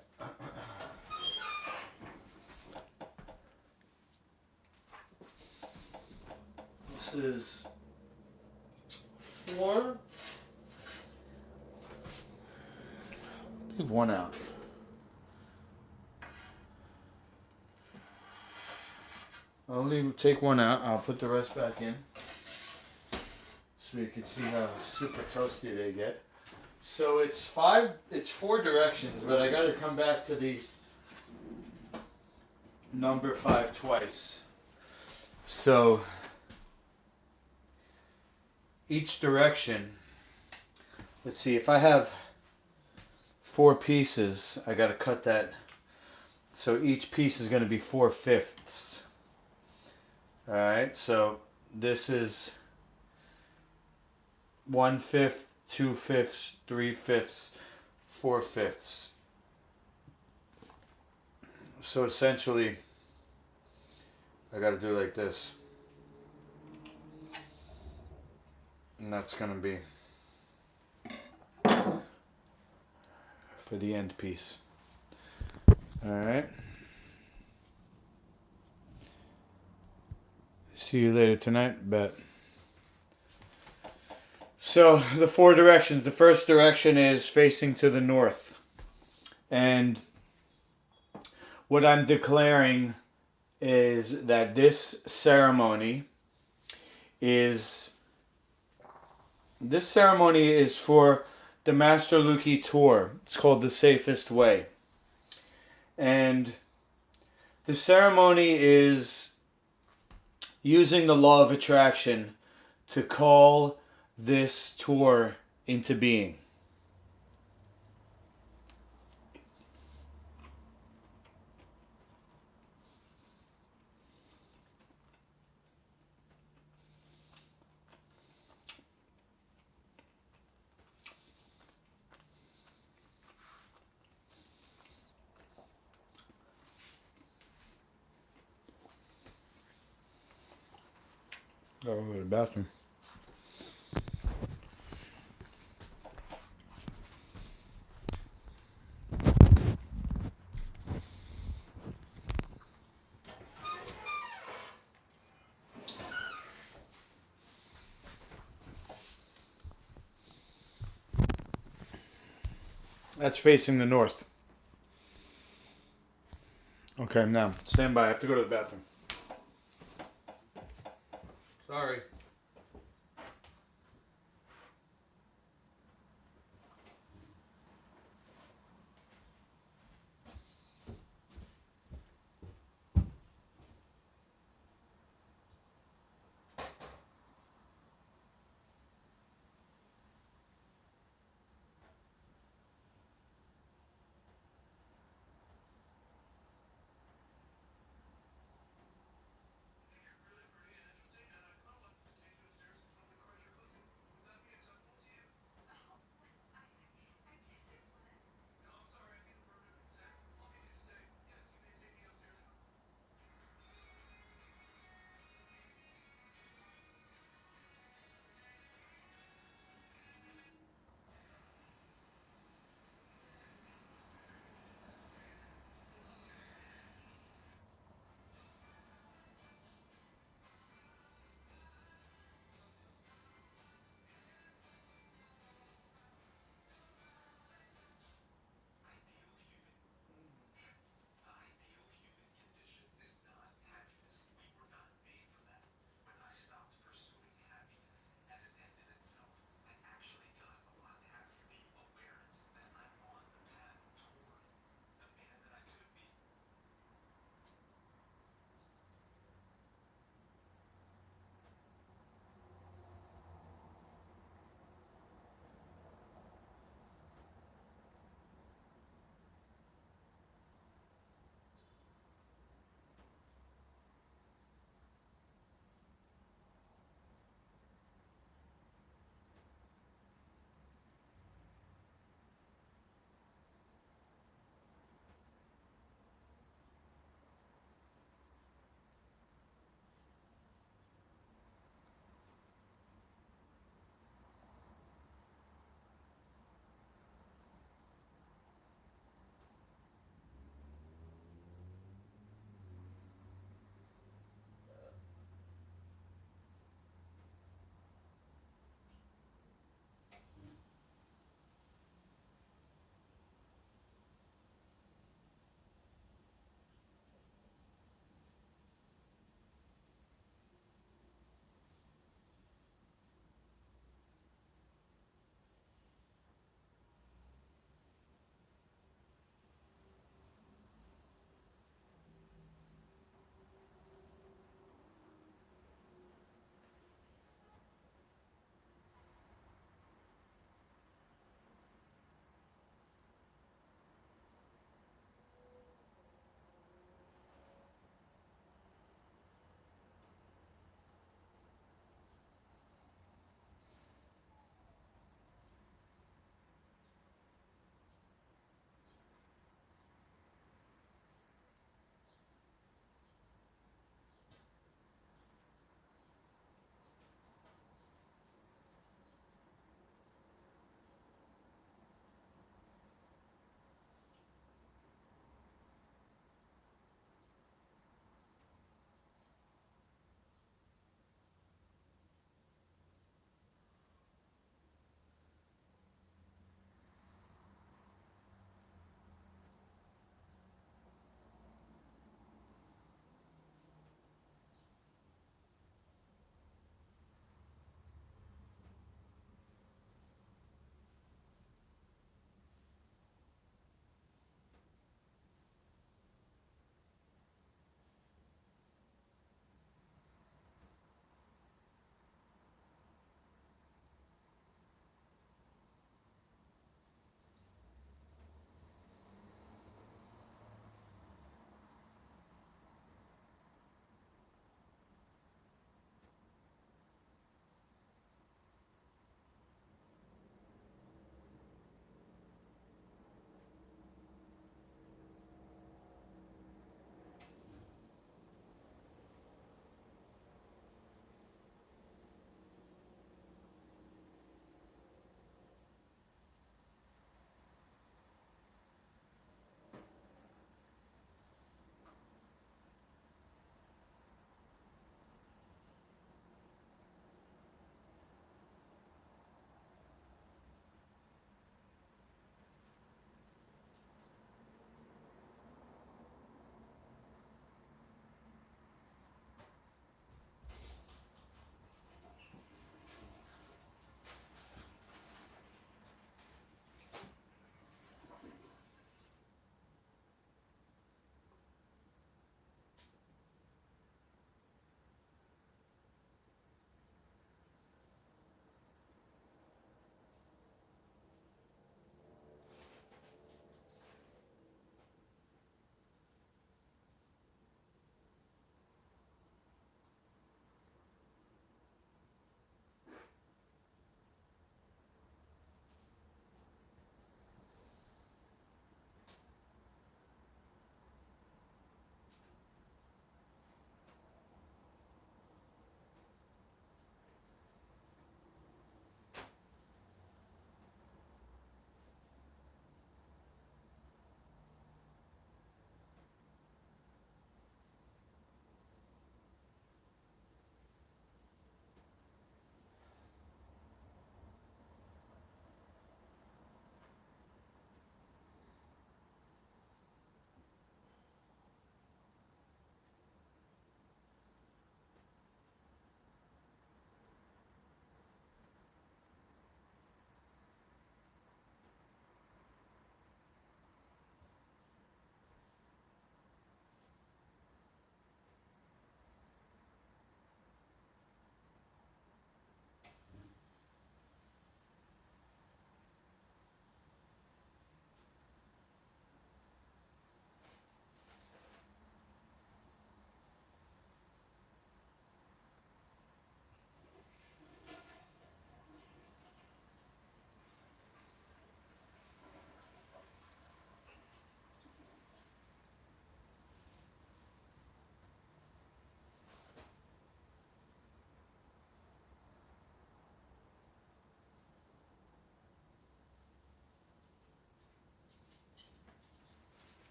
This is 4. Leave 1 out. Take 1 out. I'll put the rest back in. So you can see how super toasty they get. So it's 4 directions, but I gotta come back to the number 5 twice. So each direction, let's see, if I have 4 pieces, I gotta cut that. So each piece is gonna be 4/5. Alright, so this is 1/5, 2/5, 3/5, 4/5. So essentially, I gotta do like this. And that's gonna be for the end piece. Alright. See you later tonight, bet. So, the 4 directions. The first direction is facing to the north. And what I'm declaring is that this ceremony is for the Master Luki tour. It's called The Safest Way. And the ceremony is using the law of attraction to call this tour into being. Go to the bathroom. That's facing the north. Okay, now, stand by. I have to go to the bathroom. Sorry.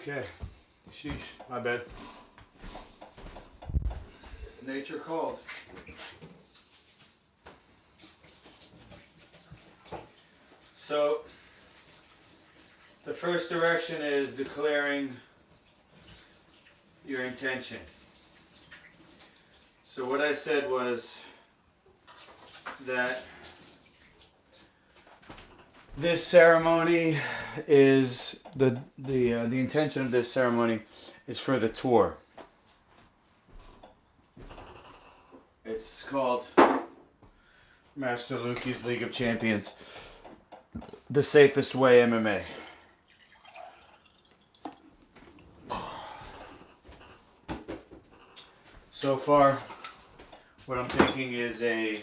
Okay. Sheesh. My bad. Nature called. So, the first direction is declaring your intention. So what I said was that this ceremony is the intention of this ceremony is for the tour. It's called Master Luki's League of Champions. The safest way MMA. So far, what I'm thinking is an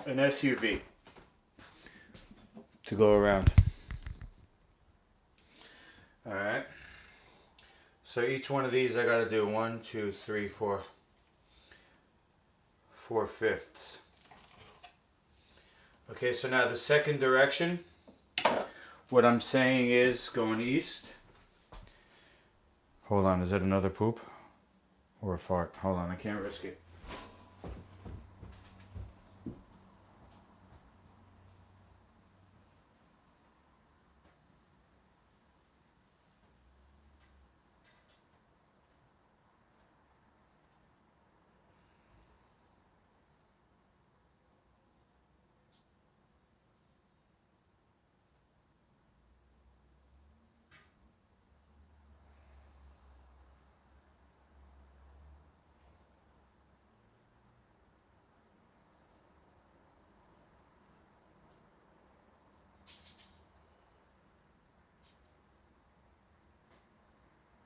SUV to go around. Alright. So each one of these I gotta do 1, 2, 3, 4. 4/5. Okay, so now the second direction, what I'm saying is going east. Hold on, is it another poop? Or a fart? Hold on, I can't risk it.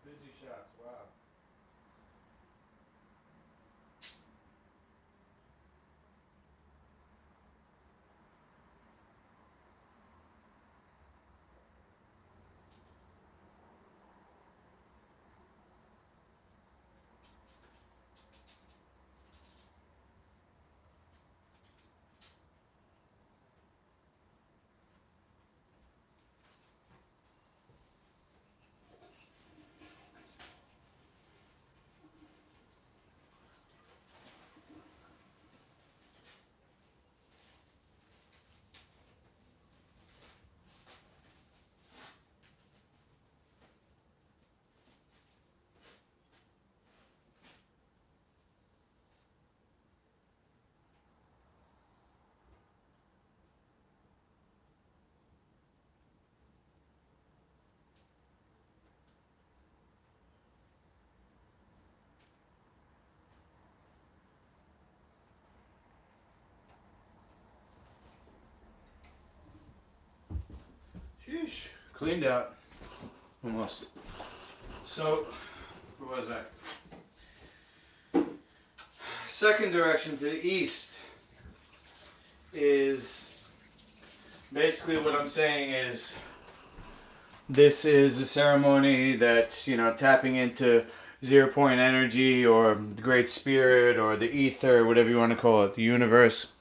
Busy shots, wow. Sheesh. Cleaned out. Almost. So, where was I? Second direction to the east is basically what I'm saying is this is a ceremony that's, tapping into 0 point energy or the Great Spirit or the ether, whatever you want to call it, the universe.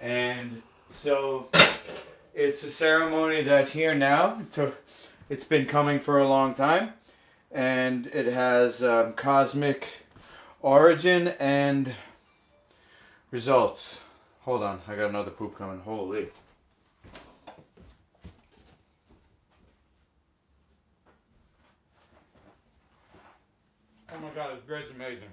And so it's a ceremony that's here now. It's been coming for a long time. And it has cosmic origin and results. Hold on, I got another poop coming. Holy. Oh my god, this bread's amazing.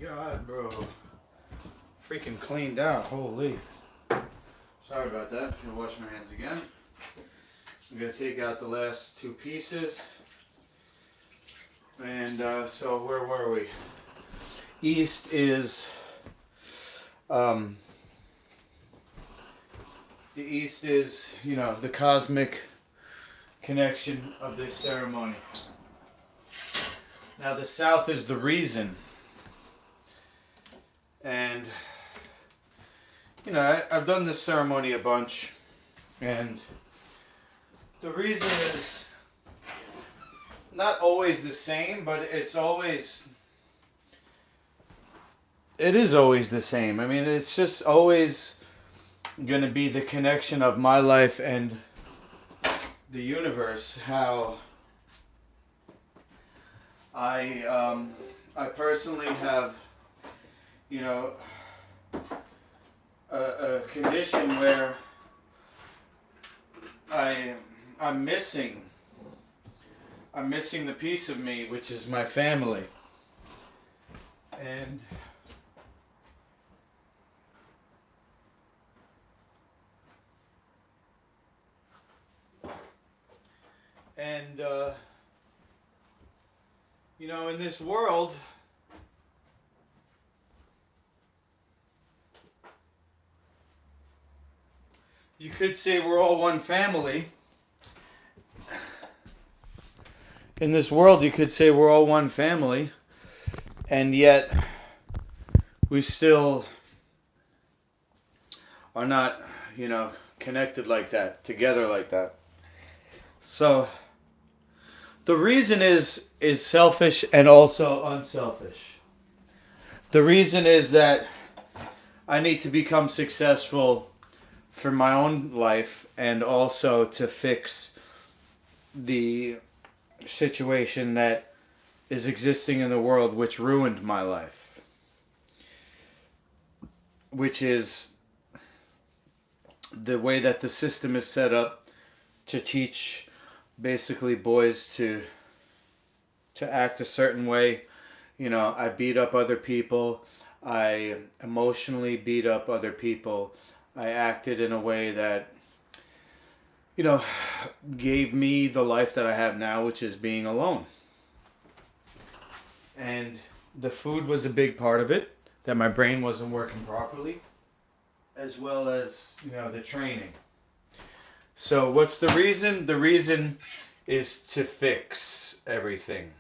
God, bro. Freaking cleaned out. Holy. Sorry about that. I'm gonna wash my hands again. I'm gonna take out the last two pieces. And so where were we? East is the East is, you know, the cosmic connection of this ceremony. Now the South is the reason. And you know, I've done this ceremony a bunch, and the reason is not always the same, but it is always the same. I mean, it's just always going to be the connection of my life and the universe. How I personally have, you know, a condition where I'm missing the piece of me, which is my family. And you know, in this world, you could say we're all one family. In this world, you could say we're all one family, and yet we still are not, you know, connected like that, together like that. So the reason is selfish and also unselfish. The reason is that I need to become successful for my own life and also to fix the situation that is existing in the world which ruined my life, which is the way that the system is set up to teach basically boys to act a certain way. You know, I beat up other people, I emotionally beat up other people, I acted in a way that, you know, gave me the life that I have now, which is being alone. And the food was a big part of it, that my brain wasn't working properly, as well as, you know, the training. So what's the reason? The reason is to fix everything.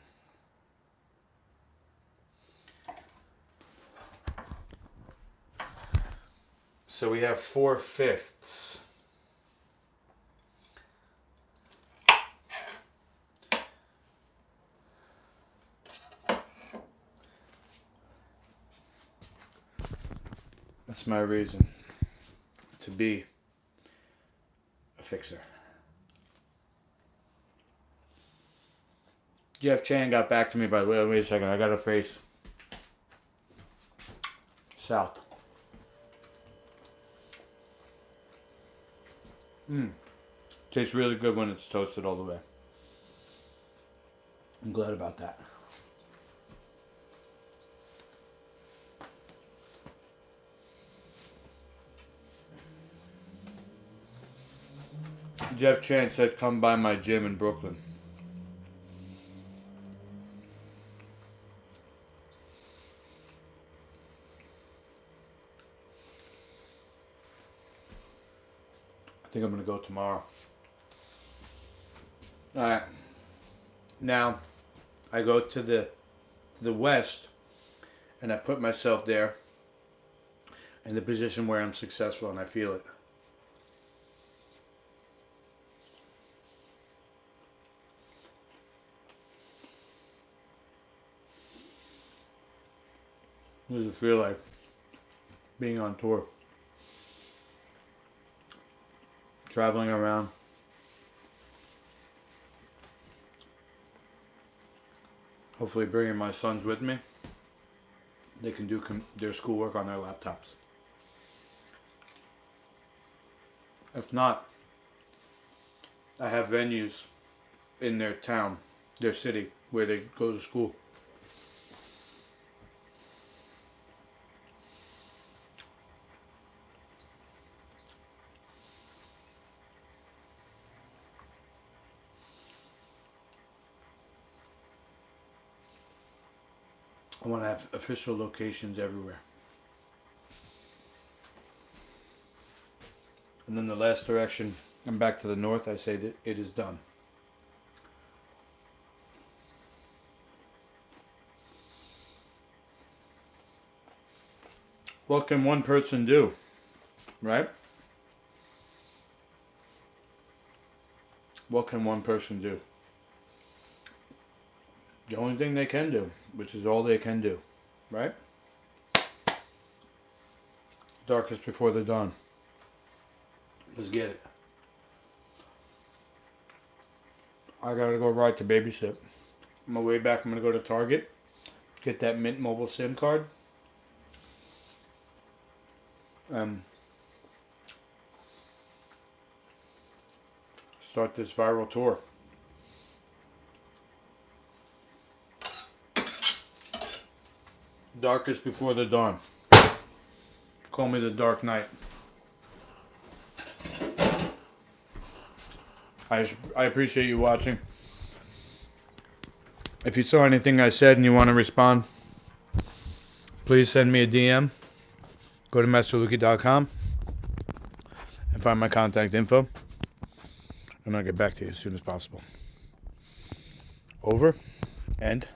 So we have 4/5. That's my reason to be a fixer. Jeff Chan got back to me, by the way. Wait a second, I got to face south. Tastes really good when it's toasted all the way. I'm glad about that. Jeff Chan said, come by my gym in Brooklyn. I think I'm going to go tomorrow. Alright. Now, I go to the west, and I put myself there in the position where I'm successful, and I feel it. What does it feel like being on tour? Traveling around. Hopefully bringing my sons with me. They can do their schoolwork on their laptops. If not, I have venues in their town, their city, where they go to school. I want to have official locations everywhere. And then the last direction, and back to the north, I say that it is done. What can one person do, right? What can one person do? The only thing they can do, which is all they can do, right? Darkest before the dawn. Let's get it. I gotta go ride to babysit. On my way back, I'm gonna go to Target, get that Mint Mobile SIM card. Start this viral tour. Darkest before the dawn. Call me the Dark Knight. I appreciate you watching. If you saw anything I said and you want to respond, please send me a DM. Go to masterluki.com and find my contact info. And I'll get back to you as soon as possible. Over and